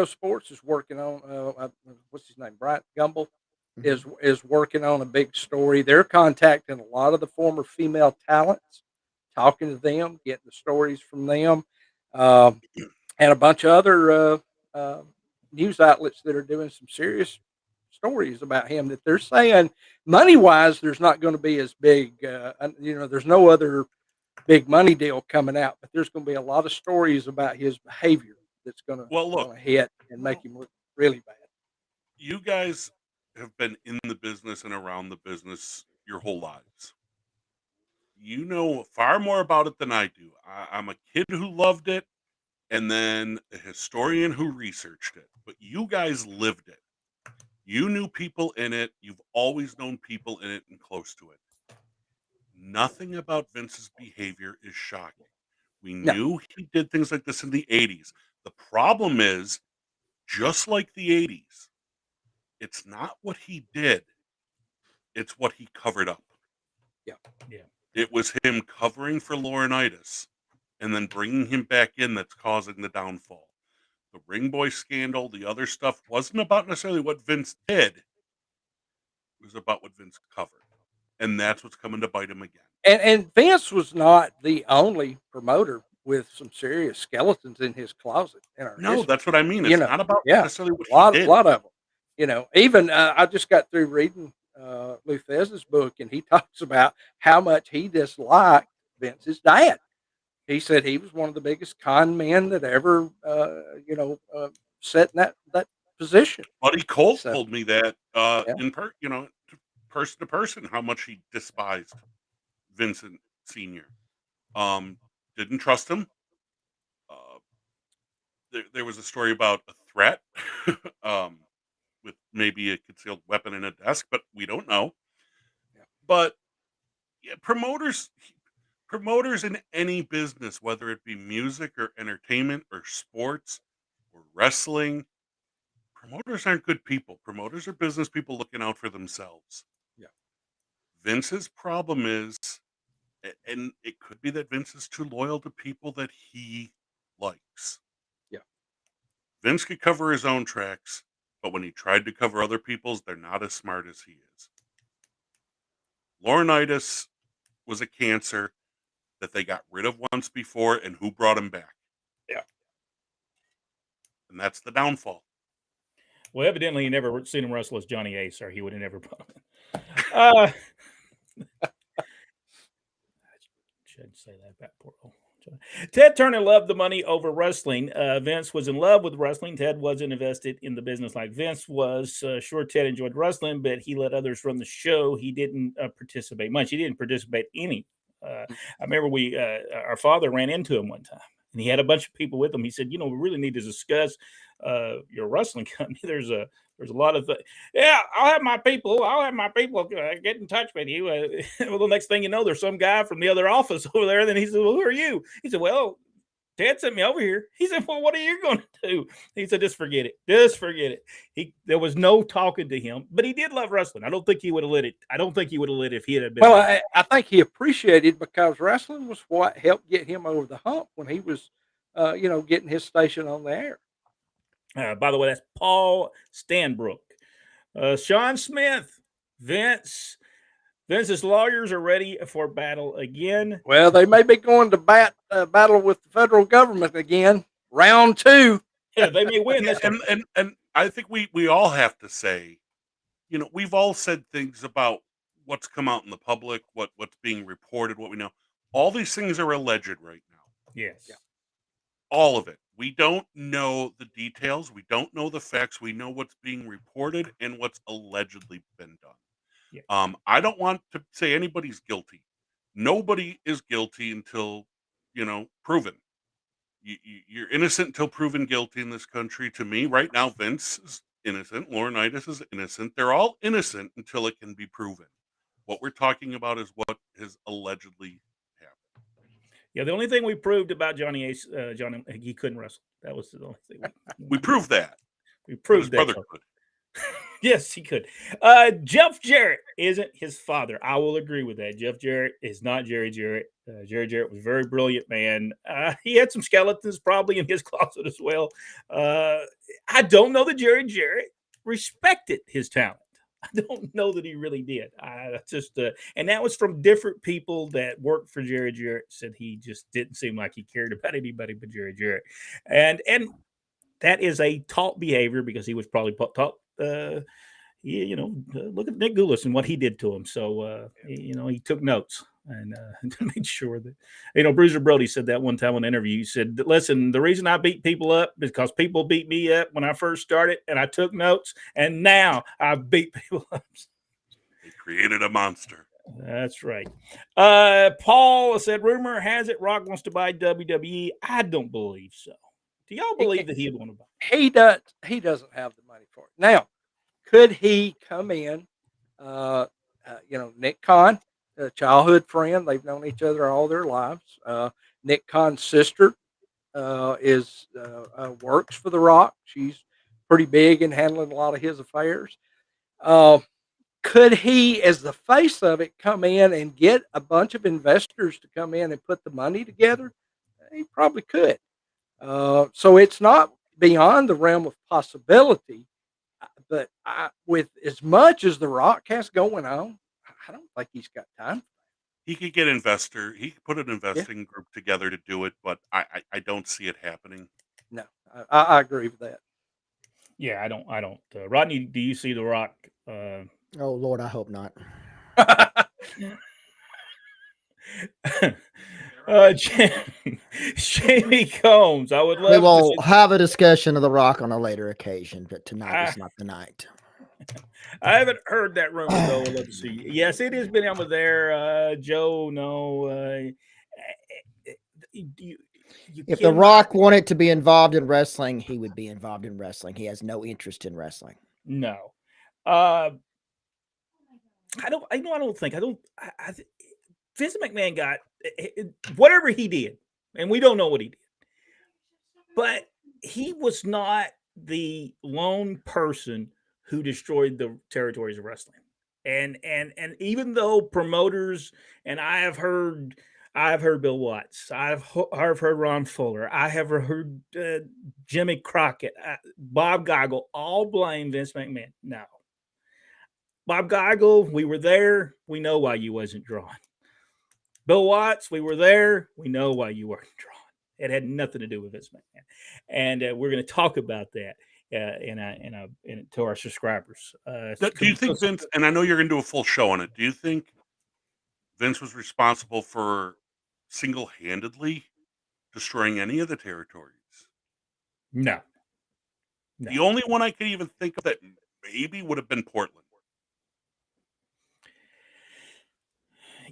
Sports is working on what's his name? Brian Gumbel is working on a big story. They're contacting a lot of the former female talents, talking to them, getting the stories from them, and a bunch of other news outlets that are doing some serious stories about him that they're saying money wise there's not going to be as big there's no other big money deal coming out, but there's going to be a lot of stories about his behavior that's going to hit and make him look really bad. You guys have been in the business and around the business your whole lives. You know far more about it than I do. I'm a kid who loved it and then a historian who researched it, but you guys lived it. You knew people in it. You've always known people in it and close to it. Nothing about Vince's behavior is shocking. We knew he did things like this in the 80s. The problem is, just like the 80s, it's not what he did. It's what he covered up. Yeah. It was him covering for Laurinaitis and then bringing him back in that's causing the downfall. the Ring Boy scandal, the other stuff wasn't about necessarily what Vince did. It was about what Vince covered. And that's what's coming to bite him again. And Vince was not the only promoter with some serious skeletons in his closet in our No, history. that's what I mean. You It's know, not about yeah, necessarily what a lot he did. of them. You know, even I just got through reading Lou Thesz's book, and he talks about how much he disliked Vince's dad. He said he was one of the biggest con men that ever, sat in that position. Buddy Colt So, told me that yeah. person to person, how much he despised Vincent Sr. Didn't trust him. There was a story about a threat with maybe a concealed weapon in a desk, but we don't know. Yeah. But yeah, promoters in any business, whether it be music or entertainment or sports or wrestling, promoters aren't good people. Promoters are business people looking out for themselves. Yeah. Vince's problem is, and it could be that Vince is too loyal to people that he likes. Yeah. Vince could cover his own tracks, but when he tried to cover other people's, they're not as smart as he is. Laurinaitis was a cancer that they got rid of once before, and who brought him back? Yeah. And that's the downfall. Well, evidently, you never seen him wrestle as Johnny Ace, or he would have never brought him in. Should say that about poor old Johnny. Ted Turner loved the money over wrestling. Vince was in love with wrestling. Ted wasn't invested in the business like Vince was. Sure, Ted enjoyed wrestling, but he let others run the show. He didn't participate much. He didn't participate any. I remember our father ran into him one time, and he had a bunch of people with him. He said, "We really need to discuss your wrestling company. There's a lot of yeah. I'll have my people get in touch with you." Well, the next thing you know, there's some guy from the other office over there. Then he said, "Well, who are you?" He said, "Well, Ted sent me over here." He said, "Well, what are you going to do?" He said, "Just forget it. Just forget it." There was no talking to him, but he did love wrestling. I don't think he would have let it. I don't think he would have let it if he had been. Well, I think he appreciated, because wrestling was what helped get him over the hump when he was, getting his station on the air. By the way, that's Paul Stanbrook. Sean Smith, Vince's lawyers are ready for battle again. Well, they may be going to battle with the federal government again, round 2. Yeah, they may win this time. And I think we all have to say, we've all said things about what's come out in the public, what's being reported, what we know. All these things are alleged right now. Yes. Yeah. All of it. We don't know the details. We don't know the facts. We know what's being reported and what's allegedly been done. Yeah. I don't want to say anybody's guilty. Nobody is guilty until, proven. You're innocent until proven guilty in this country. To me, right now, Vince is innocent. Laurinaitis is innocent. They're all innocent until it can be proven. What we're talking about is what has allegedly happened. Yeah, the only thing we proved about Johnny Ace, he couldn't wrestle. That was the only thing we proved that. We proved that. His brother could. Yes, he could. Jeff Jarrett isn't his father. I will agree with that. Jeff Jarrett is not Jerry Jarrett. Jerry Jarrett was a very brilliant man. He had some skeletons probably in his closet as well. I don't know that Jerry Jarrett respected his talent. I don't know that he really did. And that was from different people that worked for Jerry Jarrett. Said he just didn't seem like he cared about anybody but Jerry Jarrett. And that is a taught behavior, because he was probably taught. Look at Nick Goulas and what he did to him. So he took notes and to make sure that Bruiser Brody said that one time on an interview. He said, "Listen, the reason I beat people up is because people beat me up when I first started, and I took notes, and now I beat people up." They created a monster. That's right. Paul said, "Rumor has it Rock wants to buy WWE." I don't believe so. Do y'all believe that he'd want to buy? He doesn't have the money for it. Now, could he come in? Nick Khan, a childhood friend. They've known each other all their lives. Nick Khan's sister works for The Rock. She's pretty big in handling a lot of his affairs. Could he, as the face of it, come in and get a bunch of investors to come in and put the money together? He probably could. So it's not beyond the realm of possibility. But with as much as The Rock has going on, I don't think he's got time. He could get he could put an investing group together to do it, but I don't see it happening. No, I agree with that. Yeah, I don't. Rodney, do you see The Rock? Oh Lord, I hope not. Jamie Combs, I would We love will to. have a discussion of The Rock on a later occasion, but tonight is not the night. I haven't heard that rumor though. Let's see. Yes, it has been over there. Joe, no. If The Rock wanted to be involved in wrestling, he would be involved in wrestling. He has no interest in wrestling. No. I don't. I don't think. Vince McMahon got whatever he did, and we don't know what he did, but he was not the lone person who destroyed the territories of wrestling. And even though promoters, and I have heard Bill Watts, I've heard Ron Fuller, I have heard Jimmy Crockett, Bob Geigel, all blame Vince McMahon. No, Bob Geigel, we were there. We know why you wasn't drawn. Bill Watts, we were there. We know why you weren't drawn. It had nothing to do with Vince McMahon, and we're going to talk about that to our subscribers. Do you think Vince? And I know you're going to do a full show on it. Do you think Vince was responsible for single-handedly destroying any of the territories? No. The only one I could even think of that maybe would have been Portland.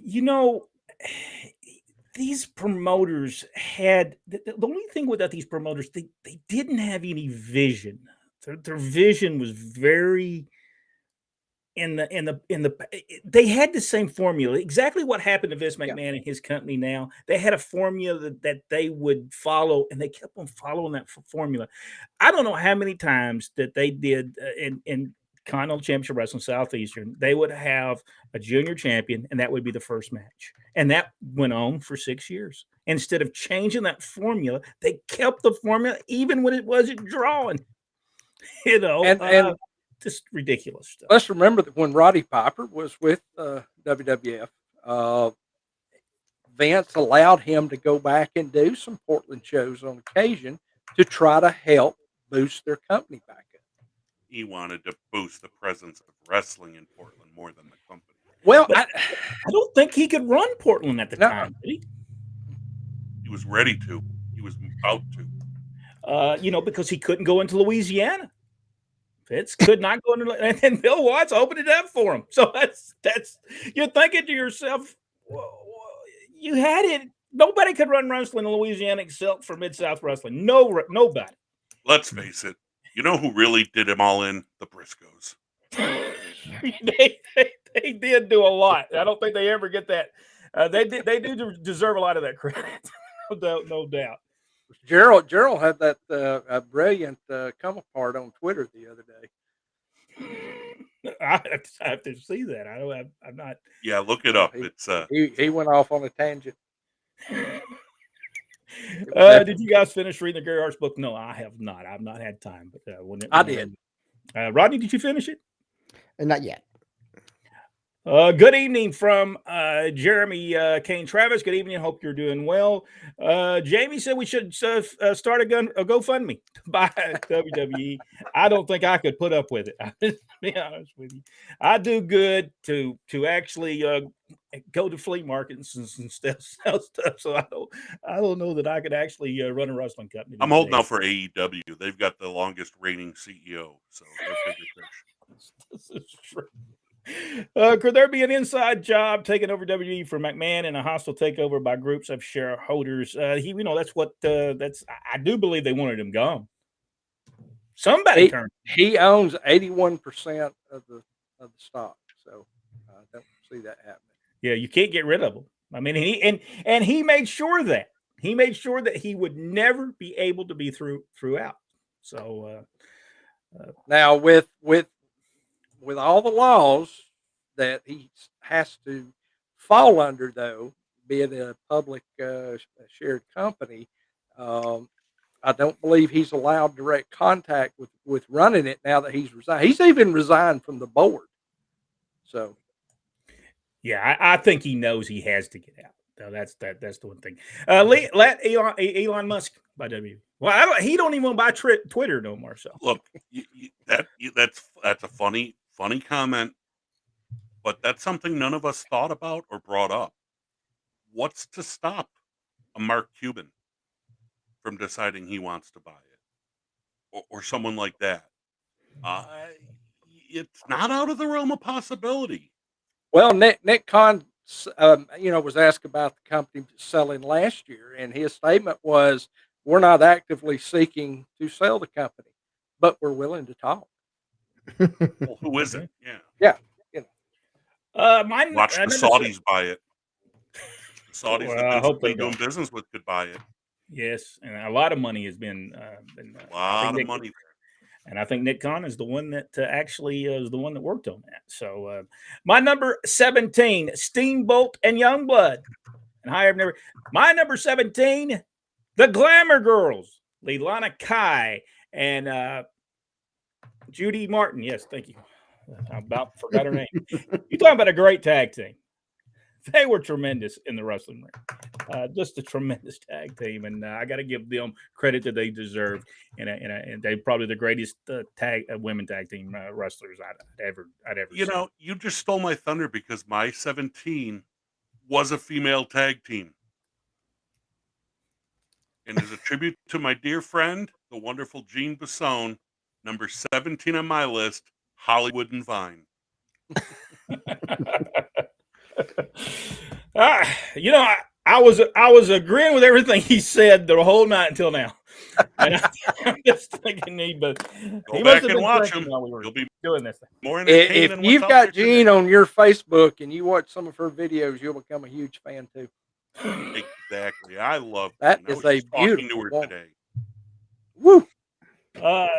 You know, these promoters had the only thing without these promoters, they didn't have any vision. Their vision was very they had the same formula. Exactly what happened to Vince McMahon and his company now. They had a formula that they would follow, and they kept on following that formula. I don't know how many times that they did in Continental Championship Wrestling Southeastern, they would have a junior champion, and that would be the first match. And that went on for 6 years. Instead of changing that formula, they kept the formula even when it wasn't drawn. You know, and just ridiculous stuff. Let's remember that when Roddy Piper was with WWF, Vince allowed him to go back and do some Portland shows on occasion to try to help boost their company back up. He wanted to boost the presence of wrestling in Portland more than the company. Well, I don't think he could run Portland at the time, did he? He was ready to. He was about to. Because he couldn't go into Louisiana. Vince could not go into, and then Bill Watts opened it up for him. So that's you're thinking to yourself, you had it. Nobody could run wrestling in Louisiana except for Mid-South Wrestling. Nobody. Let's face it. You know who really did them all in? The Briscoes. they did do a lot. I don't think they ever get that. They do deserve a lot of that credit. No doubt. Gerald had that brilliant come apart on Twitter the other day. I have to see that. I'm not. Yeah, look it up. It's he went off on a tangent. Did you guys finish reading the Gary Hart's book? No, I have not. I've not had time, but I did. Rodney, did you finish it? Not yet. Good evening from Jeremy Kane Travis. Good evening. Hope you're doing well. Jamie said we should start a GoFundMe to buy WWE. I don't think I could put up with it. To be honest with you, I do good to actually go to flea markets and sell stuff. So I don't know that I could actually run a wrestling company. I'm holding out for AEW. They've got the longest reigning CEO, so they're bigger fish. This is true. Could there be an inside job taking over WWE for McMahon and a hostile takeover by groups of shareholders? That's what I do believe they wanted him gone. Somebody turned. He owns 81% of the stock, so I don't see that happening. Yeah, you can't get rid of him. I mean, he made sure that he would never be able to be throughout. So now with all the laws that he has to fall under, though, be it a public shared company, I don't believe he's allowed direct contact with running it now that he's resigned. He's even resigned from the board. So, yeah, I think he knows he has to get out. So that's the one thing. Let Elon Musk buy W. Well, he don't even buy Twitter no more. So Look, that's a funny comment, but that's something none of us thought about or brought up. What's to stop a Mark Cuban from deciding he wants to buy it, or someone like that? It's not out of the realm of possibility. well, Nick Khan, was asked about the company selling last year, and his statement was, "We're not actively seeking to sell the company, but we're willing to talk." Well, who isn't? Yeah. Yeah, Watch the Saudis buy it. The Saudis Well, that I Vince hope has they been doing don't. business with could buy it. Yes, and a lot of money has been. A lot of money there. And I think Nick Khan is the one that actually is the one that worked on that. So my number 17, Steamboat and Youngblood. And I've never. My number 17, the Glamour Girls, Leilani Kai and Judy Martin. Yes, thank you. I about forgot her name. You're talking about a great tag team. They were tremendous in the wrestling ring. Just a tremendous tag team, and I got to give them credit that they deserve. And they're probably the greatest women tag team wrestlers I'd ever You seen. know, you just stole my thunder because my 17 was a female tag team. And as a tribute to my dear friend, the wonderful Jean Bassone, number 17 on my list, Hollywood and Vine. I was agreeing with everything he said the whole night until now. And I'm just thinking he must have been watch him. while we were You'll be doing this thing. more entertained if than you've what's got out there Jean today. on your Facebook and you watch some of her videos, you'll become a huge fan too. Exactly. I love That Jean. I is was a just talking to beautiful her woman. today. Woo! All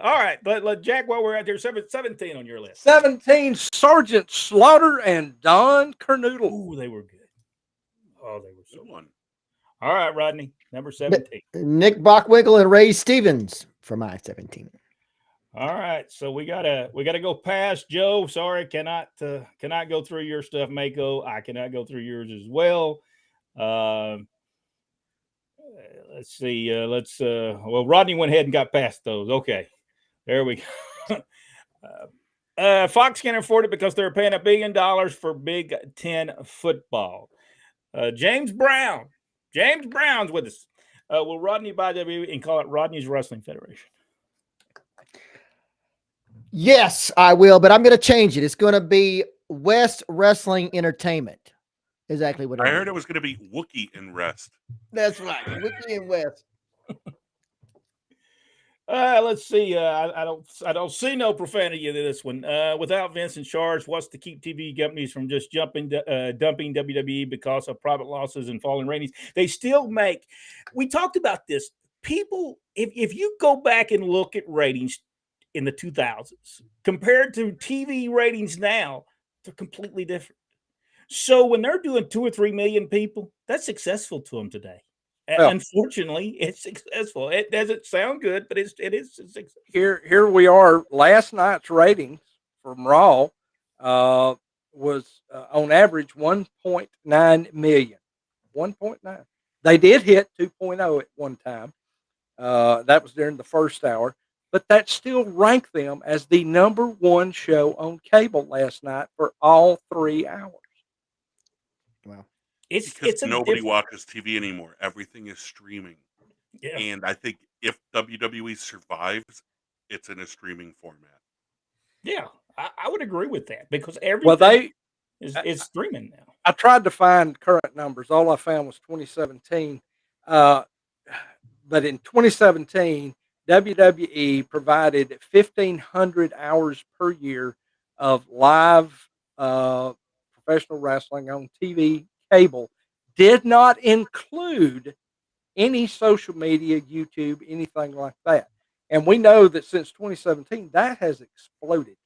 right, but Jack, while we're out there, 17 on your list. 17, Sergeant Slaughter and Don Kernoodle. Ooh, they were good. Oh, they were so Good one. All right, Rodney, number 17. Nick Bockwinkel and Ray Stevens for my 17. All right, so we gotta go past Joe. Sorry, cannot go through your stuff, Mako. I cannot go through yours as well. Let's see. Well, Rodney went ahead and got past those. Okay, there we go. Fox can't afford it because they're paying $1 billion for Big Ten football. James Brown's with us. Will Rodney buy WWE and call it Rodney's Wrestling Federation? Yes, I will, but I'm going to change it. It's going to be West Wrestling Entertainment. Exactly what I heard it was going to be Wookiee and Rest. That's right, Wookiee and West. Let's see. I don't see no profanity in this one. Without Vince in charge, what's to keep TV companies from just dumping WWE because of profit losses and falling ratings? They still make. We talked about this. People, if you go back and look at ratings in the 2000s compared to TV ratings now, they're completely different. So when they're doing 2 or 3 million people, that's successful to them today. Well, unfortunately, it's successful. It doesn't sound good, but it is successful. Here we are. Last night's ratings from Raw was on average 1.9 million. 1.9. They did hit 2.0 at one time. That was during the first hour, but that still ranked them as the number one show on cable last night for all 3 hours. Wow. It's nobody watches TV anymore. Everything is streaming. Yeah. And I think if WWE survives, it's in a streaming format. Yeah, I would agree with that because everything is streaming now. I tried to find current numbers. All I found was 2017. But in 2017, WWE provided 1,500 hours per year of live professional wrestling on TV. Cable did not include any social media, YouTube, anything like that. And we know that since 2017, that has exploded.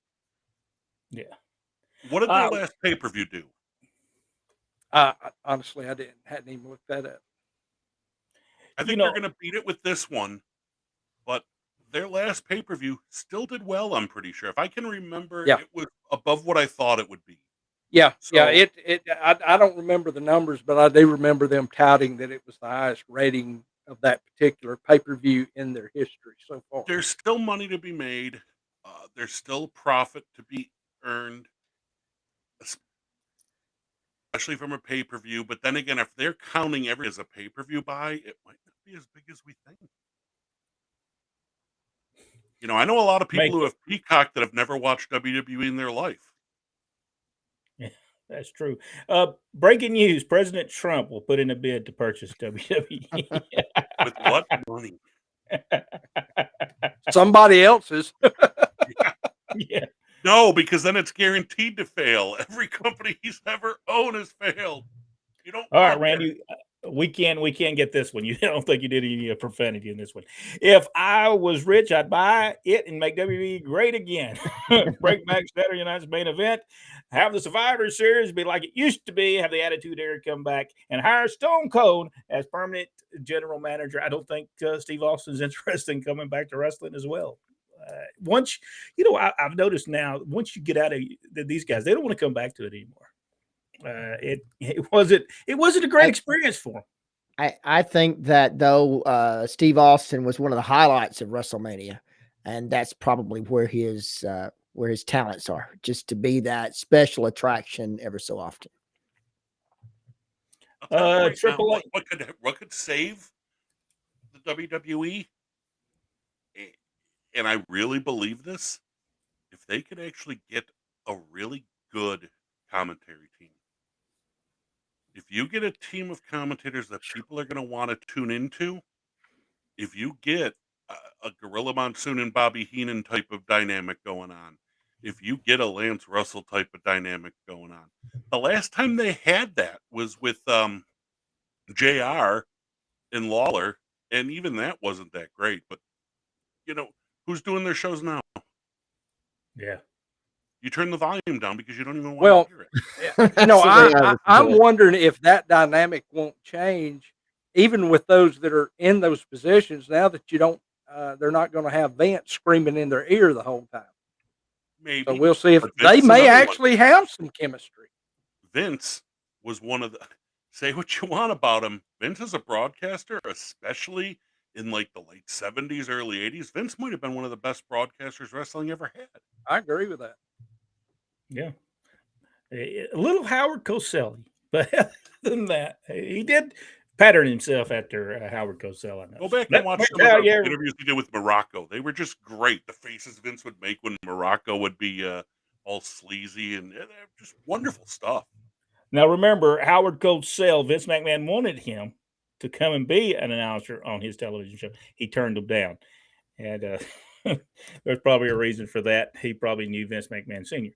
Yeah. What did their last pay-per-view do? Honestly, I hadn't even looked that up. I think they're going to beat it with this one, but their last pay-per-view still did well, I'm pretty sure. If I can remember, it was above what I thought it would be. Yeah, so, I don't remember the numbers, but I do remember them touting that it was the highest rating of that particular pay-per-view in their history so far. There's still money to be made. There's still profit to be earned, especially from a pay-per-view. But then again, if they're counting every as a pay-per-view buy, it might not be as big as we think. You know, I know a lot of people who have Peacock that have never watched WWE in their life. Yeah, that's true. Breaking news: President Trump will put in a bid to purchase WWE. With what money? Somebody else's. Yeah. No, because then it's guaranteed to fail. Every company he's ever owned has failed. You don't. All right, Randy. We can get this one. You don't think you did any profanity in this one. If I was rich, I'd buy it and make WWE great again. Break back Saturday night's main event. Have the Survivor Series be like it used to be. Have the Attitude Era come back and hire Stone Cold as permanent general manager. I don't think Steve Austin's interested in coming back to wrestling as well. Once I've noticed now. Once you get out of these guys, they don't want to come back to it anymore. It wasn't a great experience for him. I think that though Steve Austin was one of the highlights of WrestleMania, and that's probably where his talents are, just to be that special attraction ever so often. Triple H. What could save the WWE? And I really believe this. If they could actually get a really good commentary team. If you get a team of commentators that people are going to want to tune into, if you get a Gorilla Monsoon and Bobby Heenan type of dynamic going on, if you get a Lance Russell type of dynamic going on, the last time they had that was with JR and Lawler, and even that wasn't that great. But you know, who's doing their shows now? Yeah. You turn the volume down because you don't even want to hear it. No, I'm wondering if that dynamic won't change, even with those that are in those positions. Now that you don't, they're not going to have Vince screaming in their ear the whole time. Maybe. So we'll see if they may actually have some chemistry. Vince was one of the. Say what you want about him. Vince as a broadcaster, especially in like the late 70s, early 80s, Vince might have been one of the best broadcasters wrestling ever had. I agree with that. Yeah. A little Howard Cosell, but other than that, he did pattern himself after Howard Cosell. I know. Go back and watch some of the interviews he did with Morocco. They were just great. The faces Vince would make when Morocco would be all sleazy and just wonderful stuff. Now, remember, Howard Cosell, Vince McMahon wanted him to come and be an announcer on his television show. He turned him down. And there's probably a reason for that. He probably knew Vince McMahon Sr.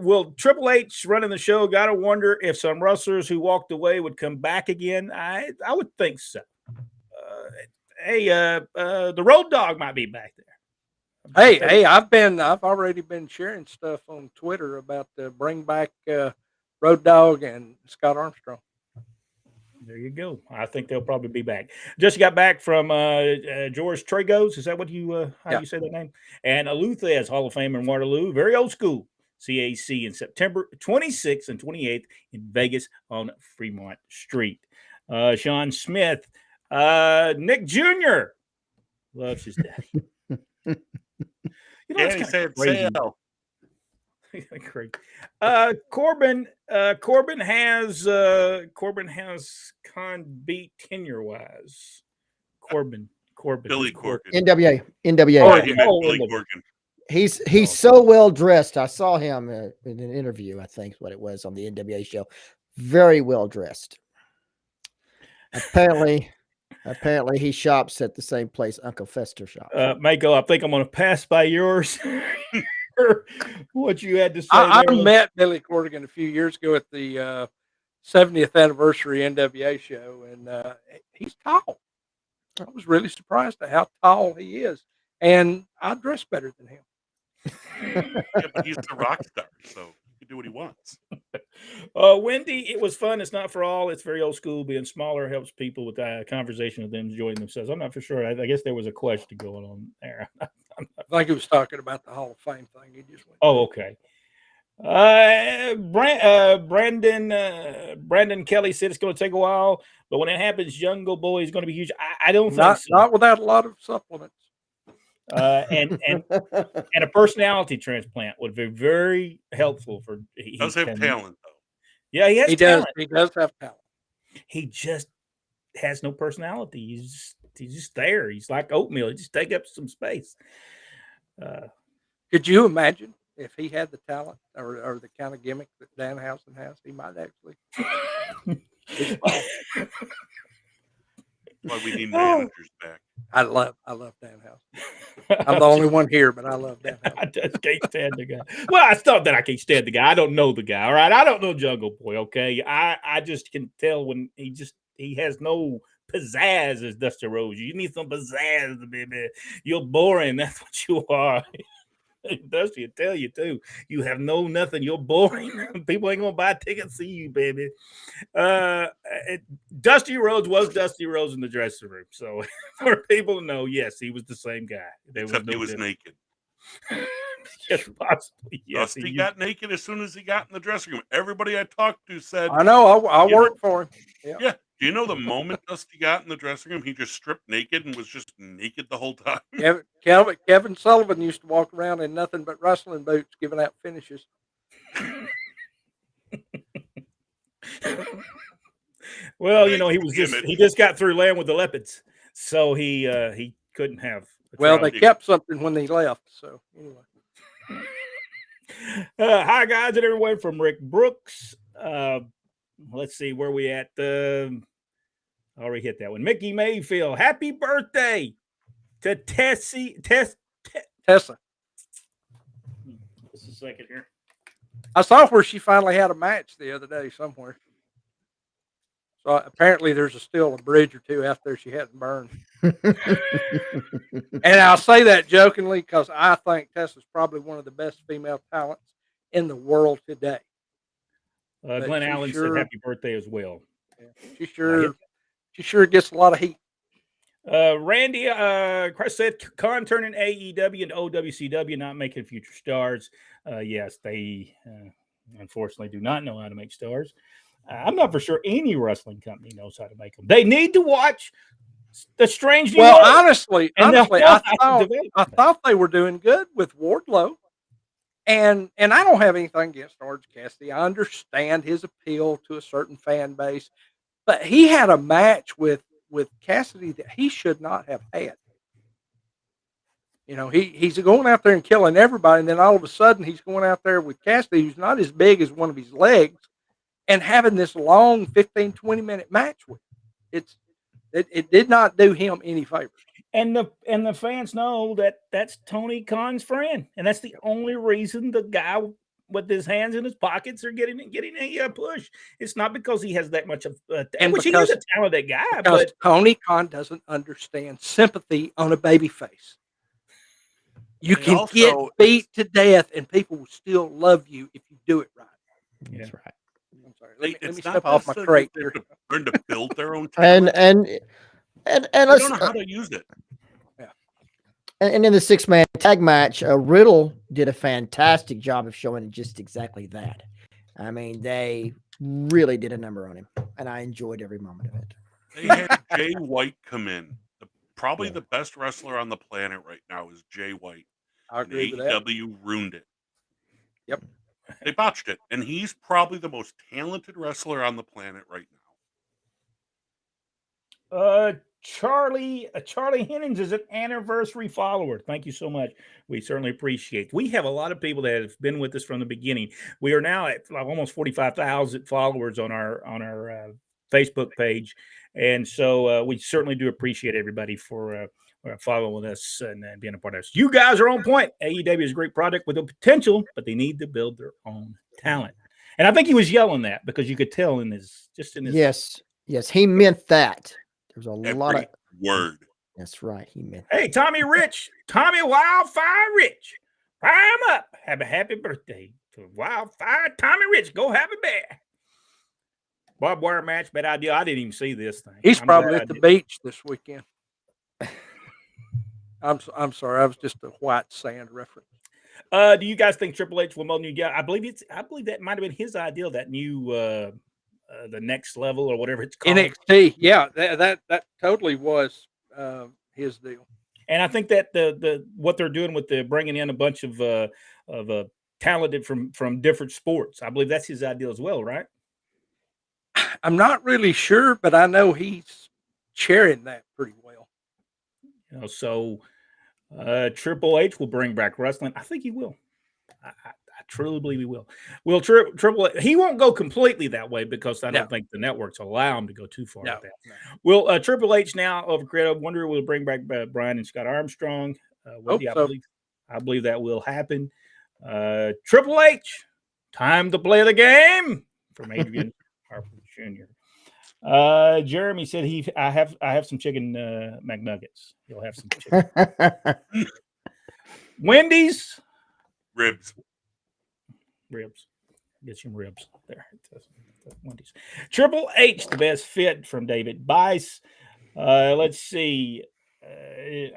Will Triple H running the show? Got to wonder if some wrestlers who walked away would come back again. I would think so. The Road Dogg might be back there. Hey, I've already been sharing stuff on Twitter about the bring back Road Dogg and Scott Armstrong. There you go. I think they'll probably be back. Just got back from George Tragos. Is that what you you say that name? And Aluthez Hall of Fame in Waterloo. Very old school. CAC in September 26th and 28th in Vegas on Fremont Street. Sean Smith. Nick Jr. loves his daddy. He said sale. Great. Corbin has Khan beat tenure wise. Corbin. Billy Corgan. NWA. Billy Corgan. He's so well dressed. I saw him in an interview, I think is what it was on the NWA show. Very well dressed. Apparently he shops at the same place Uncle Fester shops. Mako, I think I'm going to pass by yours. What you had to say. I met Billy Corgan a few years ago at the 70th anniversary NWA show, and he's tall. I was really surprised at how tall he is, and I dress better than him. Yeah, but he's a rock star, so he can do what he wants. Wendy, it was fun. It's not for all. It's very old school. Being smaller helps people with conversation with them enjoying themselves. I'm not for sure. I guess there was a question going on there. I think he was talking about the Hall of Fame thing. He just went. Oh, okay. Brandon Kelly said it's going to take a while, but when it happens, Jungle Boy is going to be huge. I don't think so. Not without a lot of supplements. And a personality transplant would be very helpful for. He does have talent, though. Yeah, he has talent. He does have talent. He just has no personality. He's just there. He's like oatmeal. He just take up some space. Could you imagine if he had the talent or the kind of gimmick that Danhausen has? He might actually. Why we need managers back. I love Danhausen. I'm the only one here, but I love Danhausen. I just can't stand the guy. Well, it's not that I can't stand the guy. I don't know the guy. All right, I don't know Jungle Boy. Okay, I just can tell when he has no pizzazz as Dusty Rhodes. You need some pizzazz, baby. You're boring. That's what you are. Dusty will tell you too. You have nothing. You're boring. People ain't gonna buy tickets to see you, baby. Dusty Rhodes was Dusty Rhodes in the dressing room. So for people to know, yes, he was the same guy. Except he was naked. Yes, possibly. Yes, Dusty got naked as soon as he got in the dressing room. Everybody I talked to said, I know. I worked for him. Yeah. Do you know the moment Dusty got in the dressing room, he just stripped naked and was just naked the whole time? Kevin Sullivan used to walk around in nothing but wrestling boots giving out finishes. Well, he just got through laying with the Leopards, so he couldn't have. Well, they kept something when they left. So anyway. Hi guys, and everyone from Rick Brooks. Let's see where we at. I already hit that one. Mickey Mayfield, happy birthday to Tessa. Just a second here. I saw where she finally had a match the other day somewhere. So apparently there's still a bridge or two out there she hadn't burned. And I'll say that jokingly because I think Tessa's probably one of the best female talents in the world today. Glenn Allen said happy birthday as well. Yeah, she sure gets a lot of heat. Randy Chris said Khan turning AEW and OWCW, not making future stars. Yes, they unfortunately do not know how to make stars. I'm not for sure any wrestling company knows how to make them. They need to watch the Strange New Well, World. honestly, I thought they were doing good with Wardlow. And I don't have anything against Orange Cassidy. I understand his appeal to a certain fan base, but he had a match with Cassidy that he should not have had. You know, he's going out there and killing everybody, and then all of a sudden he's going out there with Cassidy, who's not as big as one of his legs, and having this long 15, 20-minute match with him. It did not do him any favors. And the fans know that that's Tony Khan's friend, and that's the only reason the guy with his hands in his pockets are getting a push. It's not because he has that much of, which he is a talented guy. But Tony Khan doesn't understand sympathy on a baby face. You can get beat to death, and people will still love you if you do it right. Yeah. That's right. I'm sorry. Let me step off my crate here. Learn to build their own talent. And I don't know how to use it. Yeah. And in the 6-man tag match, Riddle did a fantastic job of showing just exactly that. I mean, they really did a number on him, and I enjoyed every moment of it. They had Jay White come in. Probably the best wrestler on the planet right now is Jay White. I agree with that. AEW ruined it. Yep. They botched it. And he's probably the most talented wrestler on the planet right now. Charlie Hennings is an anniversary follower. Thank you so much. We certainly appreciate it. We have a lot of people that have been with us from the beginning. We are now at almost 45,000 followers on our Facebook page. And so we certainly do appreciate everybody for following us and being a part of us. You guys are on point. AEW is a great product with the potential, but they need to build their own talent. And I think he was yelling that because you could tell in his. Yes, he meant that. There's a lot of word. That's right. He meant. Hey, Tommy Wildfire Rich, fire him up. Have a happy birthday to Wildfire Tommy Rich. Go have a bear. Barbed wire match, bad idea. I didn't even see this thing. He's I'm probably glad at I the didn't. beach this weekend. I'm sorry. I was just a white sand reference. Do you guys think Triple H will mold new? Yeah, I believe that might have been his idea. That new the next level or whatever it's called. NXT. Yeah, that totally was his deal. And I think that the what they're doing with the bringing in a bunch of talented from different sports, I believe that's his idea as well, right? I'm not really sure, but I know he's chairing that pretty well. You know, so Triple H will bring back wrestling. I think he will. I truly believe he will. Will Triple H, he won't go completely that way because I don't think the networks allow him to go too far with that. No. Will Triple H now over Creative Wonder will bring back Brian and Scott Armstrong? I believe that will happen. Triple H, time to play the game from Adrian Harper Jr. Jeremy said I have some chicken McNuggets. He'll have some chicken. Wendy's Ribs. Get some ribs there. Wendy's. Triple H, the best fit from David Bice. Let's see.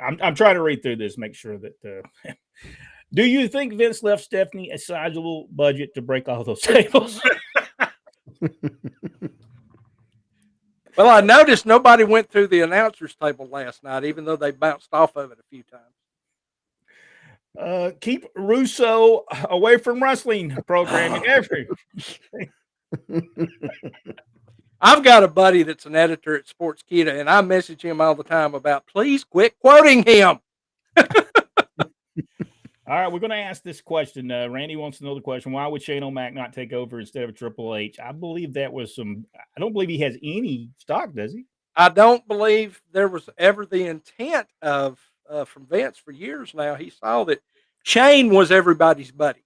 I'm trying to read through this, make sure that. Do you think Vince left Stephanie a sizable budget to break all those tables? Well, I noticed nobody went through the announcers table last night, even though they bounced off of it a few times. Keep Russo away from wrestling programming. I've got a buddy that's an editor at Sportskeeda, and I message him all the time about, please quit quoting him. All right, we're going to ask this question. Randy wants to know the question: why would Shane O'Mac not take over instead of Triple H? I believe that was some. I don't believe he has any stock, does he? I don't believe there was ever the intent of from Vince for years now. He saw that Shane was everybody's buddy,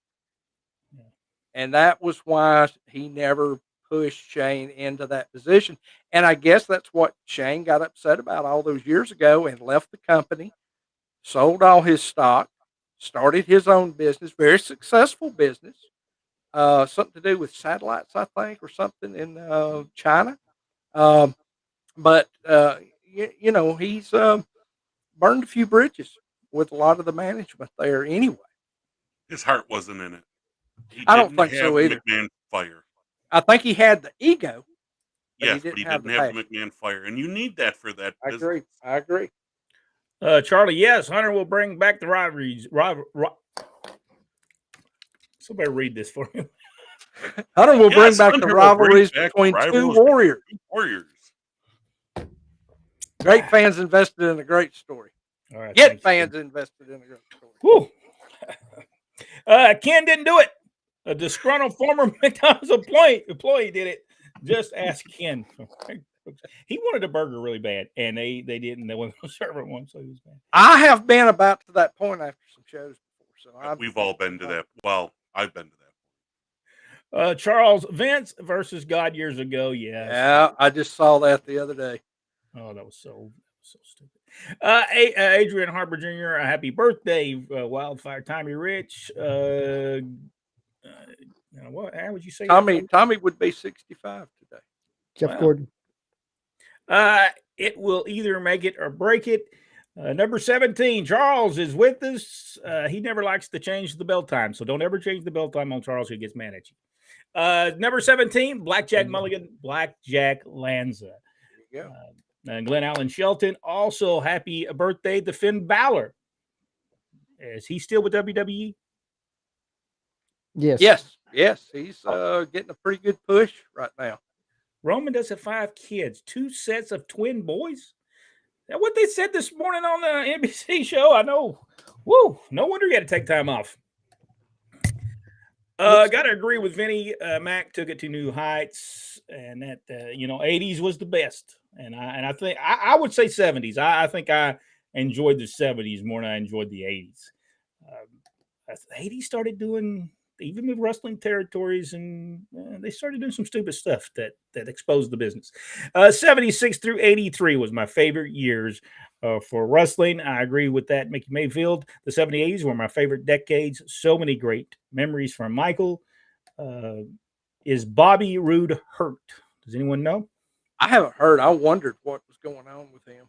and that was why he never pushed Shane into that position. And I guess that's what Shane got upset about all those years ago and left the company, sold all his stock, started his own business, very successful business, something to do with satellites, I think, or something in China. But he's burned a few bridges with a lot of the management there anyway. His heart wasn't in it. I don't think so either. McMahon fire. I think he had the ego. Yes, but he didn't have the McMahon fire, and you need that for that. I agree. Charlie, yes, Hunter will bring back the rivalries. Somebody read this for me. Hunter will bring back the rivalries between two warriors. Great fans invested in a great story. All right, Get fans invested in a great story. Woo. Ken didn't do it. A disgruntled former McDonald's employee did it. Just ask Ken. He wanted a burger really bad, and they didn't. They wouldn't serve it one, so he was bad. I have been about to that point after some shows before, so we've all been to that. Well, I've been to that. Charles, Vince versus God years ago. Yeah, I just saw that the other day. Oh, that was so stupid. Adrian Harper Jr., a happy birthday, Wildfire Tommy Rich. What? How would you say? Tommy would be 65 today. Jeff Gordon. It will either make it or break it. Number 17, Charles is with us. He never likes to change the bell time, so don't ever change the bell time on Charles. He gets mad at you. Number 17, Blackjack Mulligan, Blackjack Lanza. There you go. And Glenn Allen Shelton. Also, happy birthday to Finn Balor. Is he still with WWE? Yes. He's getting a pretty good push right now. Roman does have 5 kids, 2 sets of twin boys. Is that what they said this morning on the NBC show? I know. Woo! No wonder you had to take time off. Got to agree with Vinny. Mac took it to new heights, and that 80s was the best. And I think I would say 70s. I think I enjoyed the 70s more than I enjoyed the 80s. The 80s started doing, even with wrestling territories, and they started doing some stupid stuff that exposed the business. 76 through 83 was my favorite years for wrestling. I agree with that, Mickey Mayfield. The 70s were my favorite decades. So many great memories from Michael. Is Bobby Roode hurt? Does anyone know? I haven't heard. I wondered what was going on with him.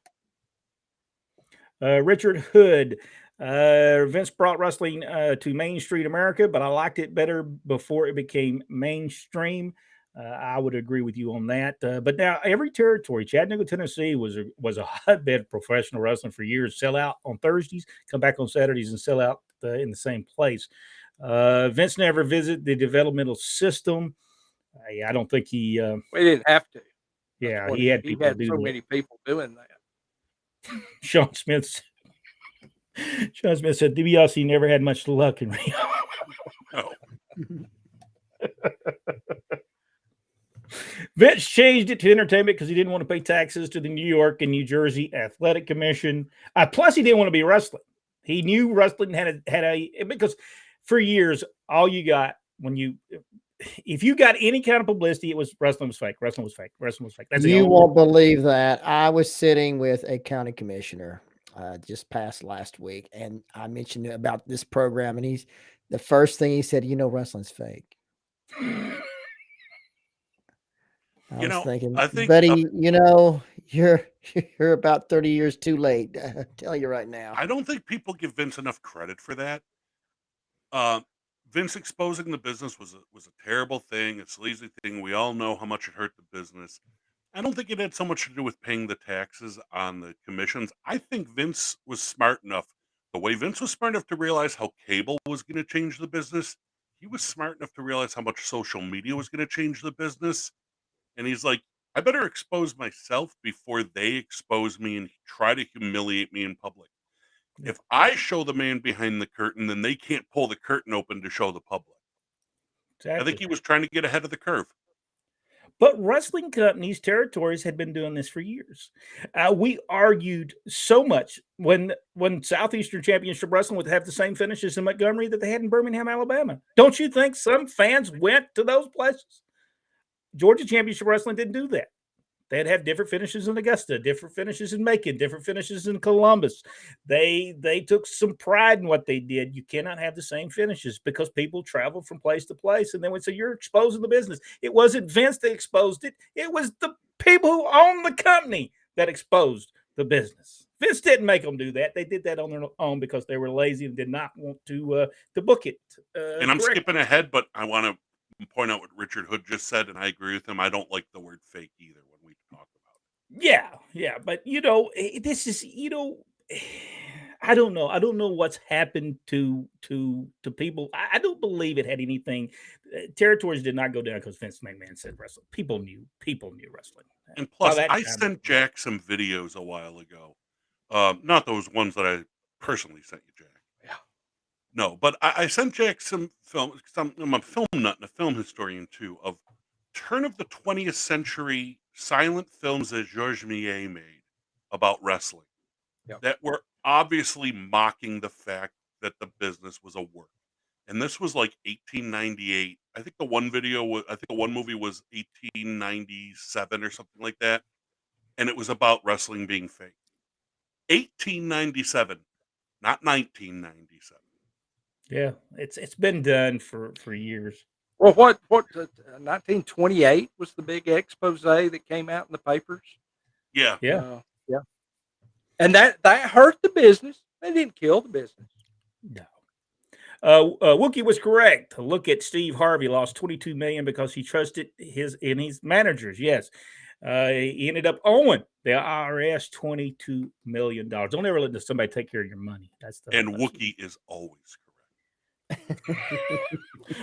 Richard Hood. Vince brought wrestling to Main Street America, but I liked it better before it became mainstream. I would agree with you on that. But now every territory, Chattanooga, Tennessee was a hotbed of professional wrestling for years. Sell out on Thursdays, come back on Saturdays, and sell out in the same place. Vince never visited the developmental system. I don't think he. We didn't have to. Yeah, he had people do so that. many people doing that. Sean Smith said DiBiase never had much luck in Rio. No. Vince changed it to entertainment because he didn't want to pay taxes to the New York and New Jersey Athletic Commission. Plus, he didn't want to be wrestling. He knew wrestling had a because for years, all you got if you got any kind of publicity, it was wrestling was fake. Wrestling was fake. Wrestling was fake. That's You won't believe that. I was sitting with a county commissioner just past last week, and I mentioned about this program, and the first thing he said, wrestling's fake. I was thinking, buddy, you're about 30 years too late. I'll tell you right now. I don't think people give Vince enough credit for that. Vince exposing the business was a terrible thing, a sleazy thing. We all know how much it hurt the business. I don't think it had so much to do with paying the taxes on the commissions. I think Vince was smart enough. The way Vince was smart enough to realize how cable was going to change the business, he was smart enough to realize how much social media was going to change the business. And he's like, I better expose myself before they expose me and try to humiliate me in public. If I show the man behind the curtain, then they can't pull the curtain open to show the public. Exactly. I think he was trying to get ahead of the curve. But wrestling companies, territories had been doing this for years. We argued so much when Southeastern Championship Wrestling would have the same finishes in Montgomery that they had in Birmingham, Alabama. Don't you think some fans went to those places? Georgia Championship Wrestling didn't do that. They'd have different finishes in Augusta, different finishes in Macon, different finishes in Columbus. They took some pride in what they did. You cannot have the same finishes because people travel from place to place. And then we say, you're exposing the business. It wasn't Vince that exposed it. It was the people who own the company that exposed the business. Vince didn't make them do that. They did that on their own because they were lazy and did not want to book it. And I'm skipping ahead, but I want to point out what Richard Hood just said, and I agree with him. I don't like the word fake either when we talk about it. Yeah, but this is I don't know. I don't know what's happened to people. I don't believe it had anything. Territories did not go down because Vince McMahon said wrestling. People knew wrestling. And plus, I sent Jack some videos a while ago. Not those ones that I personally sent you, Jack. Yeah. No, but I sent Jack some film. I'm a film nut and a film historian too, of turn of the 20th century silent films that Georges Méliès made about wrestling that were obviously mocking the fact that the business was a work. And this was like 1898. I think the one movie was 1897 or something like that. And it was about wrestling being fake. 1897, not 1997. Yeah, it's been done for years. Well, what 1928 was the big expose that came out in the papers? Yeah. And that hurt the business. They didn't kill the business. No. Wookie was correct. Look at Steve Harvey, lost $22 million because he trusted his managers. Yes. He ended up owing the IRS $22 million. Don't ever let somebody take care of your money. And Wookie is always correct.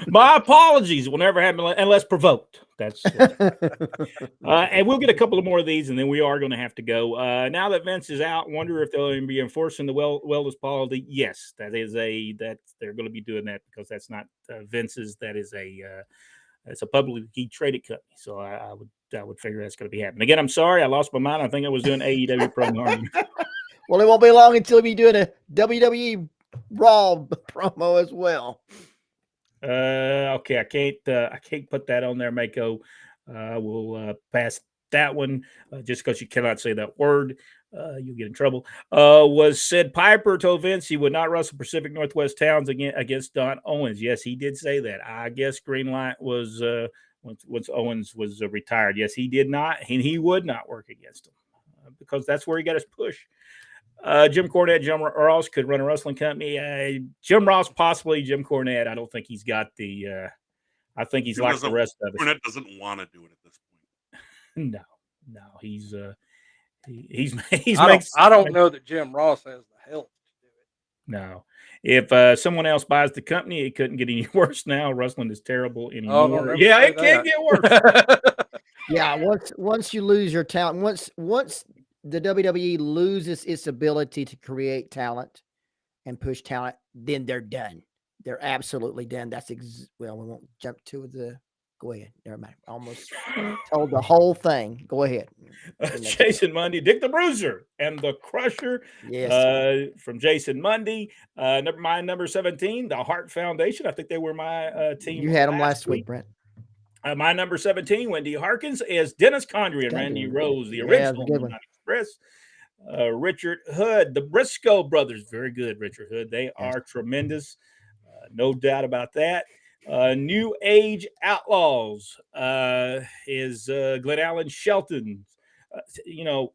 My apologies will never happen unless provoked. That's and we'll get a couple of more of these, and then we are going to have to go. Now that Vince is out, wonder if they'll be enforcing the wellness policy. Yes, they're going to be doing that because that's not Vince's. That is it's a publicly traded company. So I would figure that's going to be happening. Again, I'm sorry, I lost my mind. I think I was doing AEW promo. Well, it won't be long until we doing a WWE Raw promo as well. Okay, I can't put that on there, Mako. We'll pass that one just because you cannot say that word. You'll get in trouble. Was said Piper told Vince he would not wrestle Pacific Northwest Towns against Don Owens. Yes, he did say that. I guess Greenlight was once Owens was retired. Yes, he did not, and he would not work against him because that's where he got his push. Jim Cornette, Jim Ross could run a wrestling company. Jim Ross, possibly. Jim Cornette, I don't think he's got the. I think he's like the rest of us. Cornette doesn't want to do it at this point. No, he's he's I don't know that Jim Ross has the health to do it. No. If someone else buys the company, it couldn't get any worse now. Wrestling is terrible anymore. Yeah, it can't get worse. Yeah, once you lose your talent, once the WWE loses its ability to create talent and push talent, then they're done. They're absolutely done. That's well, we won't jump to the. Go ahead. Never mind. Almost told the whole thing. Go ahead. Jason Mundy, Dick the Bruiser, and the Crusher. Yes. From Jason Mundy. My number 17, the Hart Foundation. I think they were my team. You had them last week, Brent. My number 17, Wendy Harkins, is Dennis Condrey and Randy Rose, the original Midnight Express. Richard Hood, the Briscoe brothers. Very good, Richard Hood. They are tremendous. No doubt about that. New Age Outlaws is Glenn Allen Shelton.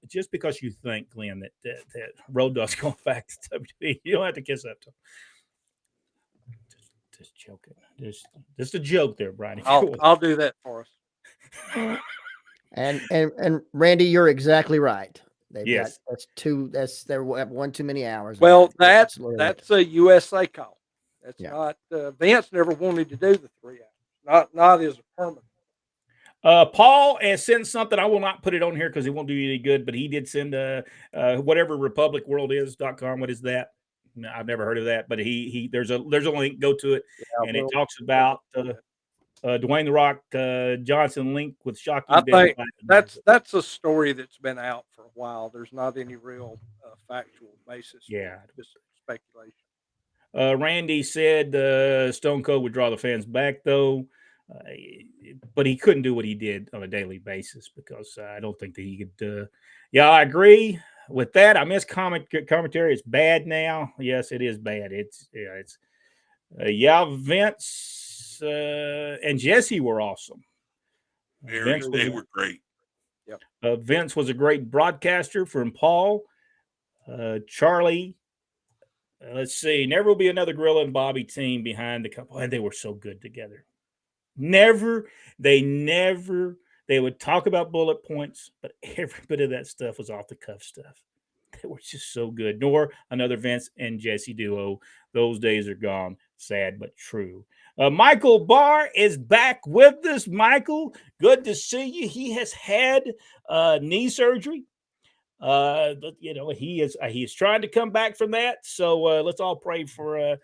Just because you think, Glenn, that Road Dogg's going back to WWE, you don't have to kiss that to him. Just joking. Just a joke there, Brian. I'll do that for us. And Randy, you're exactly right. Yes, they're one too many hours. Well, that's a USA call. That's not Vince never wanted to do the 3 hours. Not as a permanent. Paul has sent something. I will not put it on here because it won't do you any good, but he did send whatever republicworldis.com. What is that? No, I've never heard of that, but there's a link. Go to it, and it talks about Dwayne the Rock Johnson link with shocking. I think that's a story that's been out for a while. There's not any real factual basis. Yeah, just speculation. Randy said Stone Cold would draw the fans back, though, but he couldn't do what he did on a daily basis because I don't think that he could. I agree with that. I miss commentary. It's bad now. Yes, it is bad. Vince and Jesse were awesome. They were great. Yep. Vince was a great broadcaster from Paul. Charlie. Let's see. Never will be another Gorilla and Bobby team behind the couple. And they were so good together. They would talk about bullet points, but every bit of that stuff was off the cuff stuff. They were just so good. Nor another Vince and Jesse duo. Those days are gone. Sad but true. Michael Barr is back with us. Michael, good to see you. He has had knee surgery. But he is trying to come back from that. So let's all pray for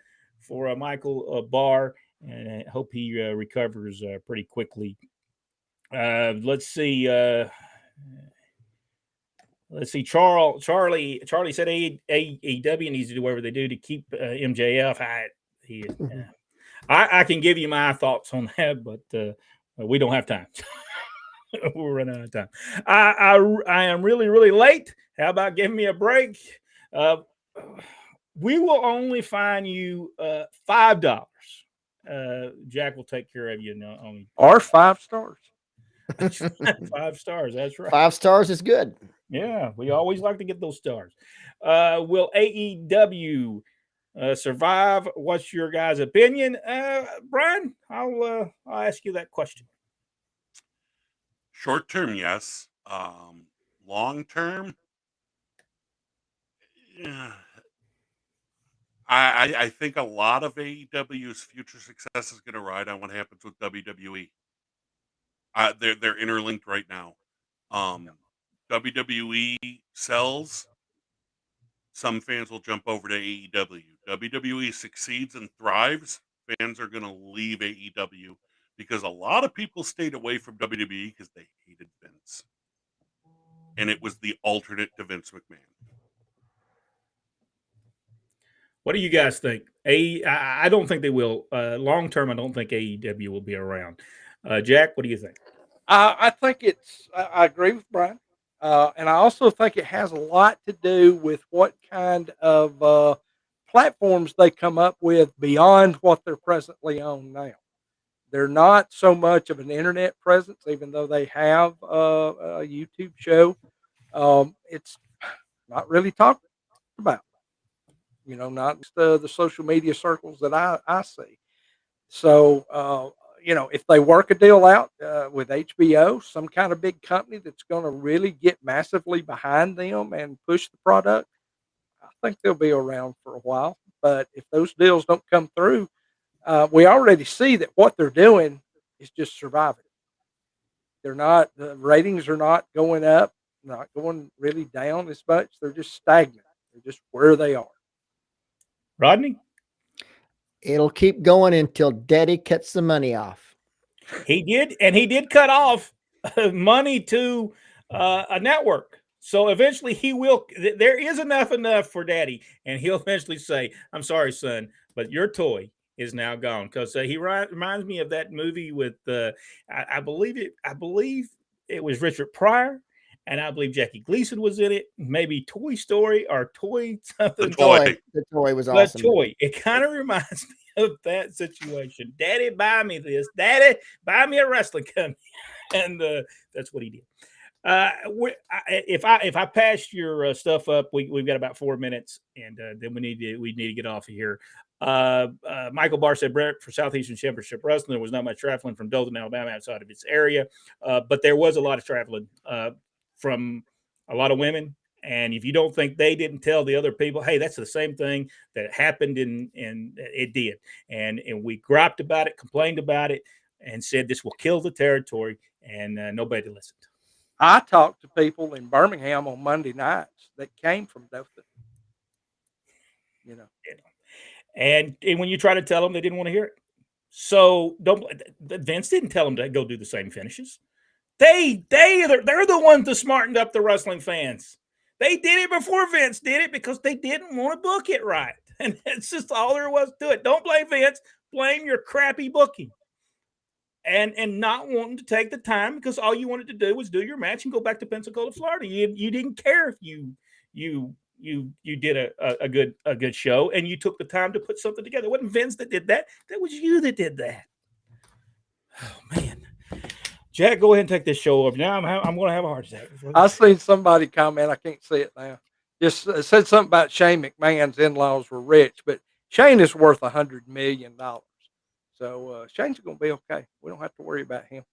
Michael Barr, and I hope he recovers pretty quickly. Let's see. Charlie said AEW needs to do whatever they do to keep MJF. I can give you my thoughts on that, but we don't have time. We're running out of time. I am really, really late. How about giving me a break? We will only fine you $5. Jack will take care of you. Or 5 stars. 5 stars. That's right. 5 stars is good. Yeah, we always like to get those stars. Will AEW survive? What's your guys' opinion? Brian, I'll ask you that question. Short term, yes. Long term, yeah. I think a lot of AEW's future success is going to ride on what happens with WWE. They're interlinked right now. WWE sells, some fans will jump over to AEW. WWE succeeds and thrives, fans are going to leave AEW. Because a lot of people stayed away from WWE because they hated Vince. And it was the alternate to Vince McMahon. What do you guys think? I don't think they will. Long term, I don't think AEW will be around. Jack, what do you think? I think I agree with Brian. And I also think it has a lot to do with what kind of platforms they come up with beyond what they're presently on now. They're not so much of an internet presence, even though they have a YouTube show. It's not really talked about, not the social media circles that I see. So, if they work a deal out with HBO, some kind of big company that's going to really get massively behind them and push the product, I think they'll be around for a while. But if those deals don't come through, we already see that what they're doing is just surviving. The ratings are not going up, not going really down as much. They're just stagnant. They're just where they are. Rodney? It'll keep going until Daddy cuts the money off. He did, and he did cut off money to a network. So eventually he will. There is enough for Daddy, and he'll eventually say, "I'm sorry, son, but your toy is now gone." Because he reminds me of that movie with I believe it was Richard Pryor, and I believe Jackie Gleason was in it. Maybe Toy Story or Toy something. The toy was awesome. The toy. It kind of reminds me of that situation. Daddy, buy me this. Daddy, buy me a wrestling company, and that's what he did. If I pass your stuff up, we've got about 4 minutes, and then we need to get off of here. Michael Barr said, Brett, for Southeastern Championship Wrestling, there was not much traveling from Dothan, Alabama, outside of its area, but there was a lot of traveling from a lot of women. And if you don't think they didn't tell the other people, hey, that's the same thing that happened, and it did, and we griped about it, complained about it, and said this will kill the territory, and nobody listened. I talked to people in Birmingham on Monday nights that came from Dothan. And when you try to tell them, they didn't want to hear it. So Vince didn't tell them to go do the same finishes. They're the ones that smartened up the wrestling fans. They did it before Vince did it because they didn't want to book it right. And that's just all there was to it. Don't blame Vince. Blame your crappy booking. And not wanting to take the time because all you wanted to do was do your match and go back to Pensacola, Florida. You didn't care if you did a good show and you took the time to put something together. It wasn't Vince that did that. That was you that did that. Oh man, Jack, go ahead and take this show over. Now I'm going to have a heart attack. I seen somebody comment. I can't see it now. Just said something about Shane McMahon's in-laws were rich, but Shane is worth $100 million. So Shane's going to be okay. We don't have to worry about him.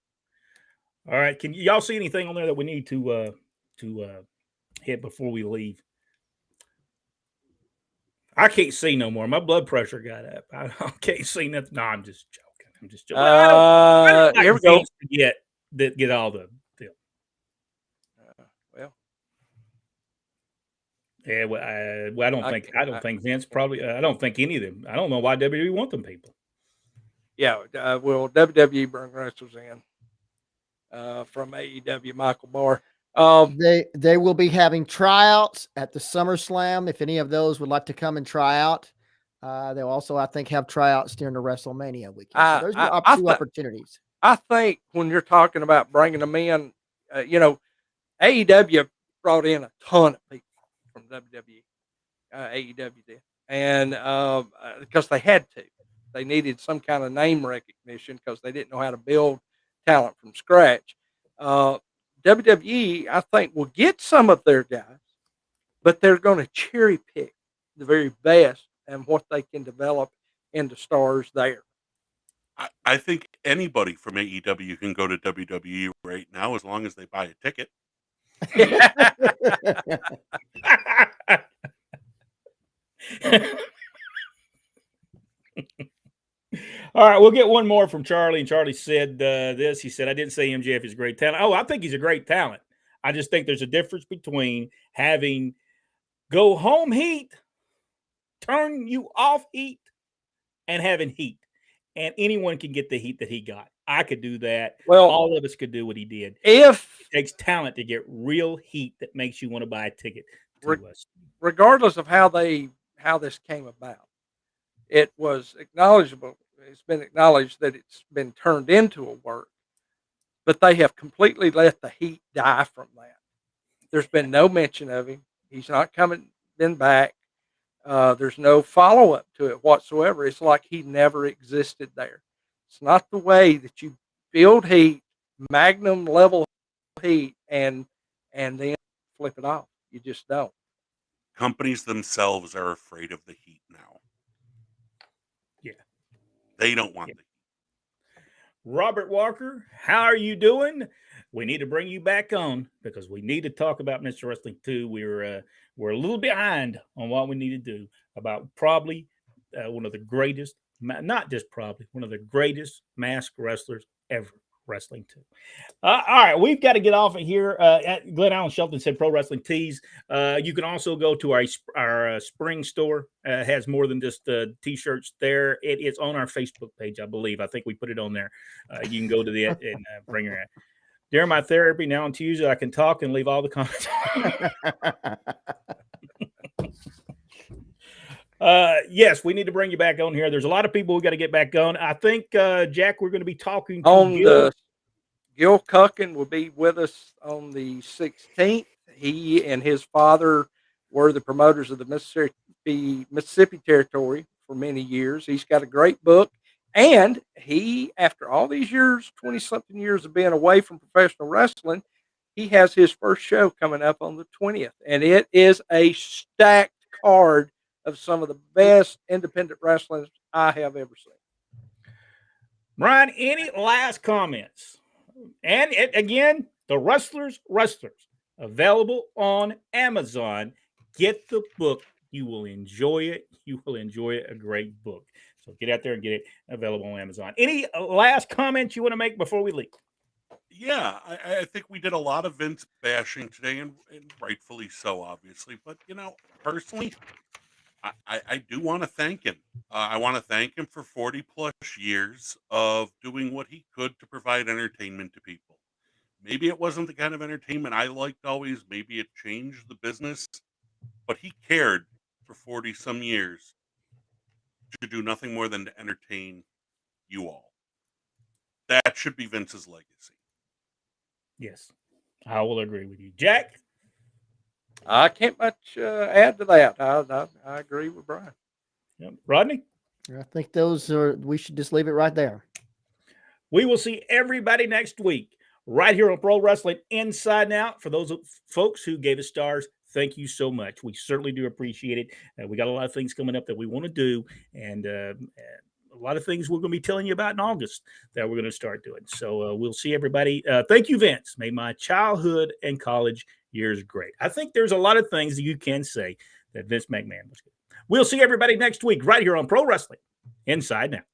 All right. Can y'all see anything on there that we need to hit before we leave? I can't see no more. My blood pressure got up. I can't see nothing. No, I'm just joking. I don't Here we go. Get all the deal. Well, yeah. Well, I don't think Vince probably. I don't think any of them. I don't know why WWE want them people. Yeah. Well, WWE bring wrestlers in from AEW. Michael Barr. They will be having tryouts at the SummerSlam. If any of those would like to come and try out, they'll also, I think, have tryouts during the WrestleMania weekend. So there's two opportunities. I think when you're talking about bringing them in, AEW brought in a ton of people from WWE. AEW did, and because they had to, they needed some kind of name recognition because they didn't know how to build talent from scratch. WWE, I think, will get some of their guys, but they're going to cherry pick the very best and what they can develop into stars there. I think anybody from AEW can go to WWE right now as long as they buy a ticket. All right, we'll get one more from Charlie. And Charlie said this. He said, I didn't say MJF is a great talent. Oh, I think he's a great talent. I just think there's a difference between having go home heat, turn you off heat, and having heat. And anyone can get the heat that he got. I could do that. Well, all of us could do what he did. It takes talent to get real heat that makes you want to buy a ticket to us. Regardless of how this came about, it was acknowledgeable. It's been acknowledged that it's been turned into a work, but they have completely let the heat die from that. There's been no mention of him. He's not been back. There's no follow-up to it whatsoever. It's like he never existed there. It's not the way that you build heat, magnum level heat, and then flip it off. You just don't. Companies themselves are afraid of the heat now. Yeah. They don't want the heat. Robert Walker, how are you doing? We need to bring you back on because we need to talk about Mr. Wrestling 2. We're a little behind on what we need to do about probably one of the greatest, not just probably, one of the greatest masked wrestlers ever, Wrestling 2. All right, we've got to get off of here. Glenn Allen Shelton said Pro Wrestling Tees. You can also go to our spring store. Has more than just T-shirts there. It is on our Facebook page, I believe. I think we put it on there. You can go to that and bring your. During my therapy now on Tuesday, I can talk and leave all the comments. Yes, we need to bring you back on here. There's a lot of people we got to get back on. I think Jack, we're going to be talking to Gil Cuckin will be with us on the 16th. He and his father were the promoters of the Mississippi territory for many years. He's got a great book. And he, after all these years, 20-something years of being away from professional wrestling, he has his first show coming up on the 20th. And it is a stacked card of some of the best independent wrestling I have ever seen. Brian, any last comments? And again, the Wrestlers, available on Amazon. Get the book. You will enjoy it. You will enjoy it. A great book. So get out there and get it available on Amazon. Any last comments you want to make before we leave? Yeah, I think we did a lot of Vince bashing today, and rightfully so, obviously. But, personally, I do want to thank him. I want to thank him for 40-plus years of doing what he could to provide entertainment to people. Maybe it wasn't the kind of entertainment I liked always. Maybe it changed the business. But he cared for 40-some years to do nothing more than to entertain you all. That should be Vince's legacy. Yes, I will agree with you. Jack? I can't much add to that. I agree with Brian. Yep. Rodney? I think we should just leave it right there. We will see everybody next week right here on Pro Wrestling Inside and Out. For those folks who gave us stars, thank you so much. We certainly do appreciate it. We got a lot of things coming up that we want to do, and a lot of things we're going to be telling you about in August that we're going to start doing. So we'll see everybody. Thank you, Vince. Made my childhood and college years great. I think there's a lot of things that you can say that Vince McMahon was good. We'll see everybody next week right here on Pro Wrestling Inside and Out.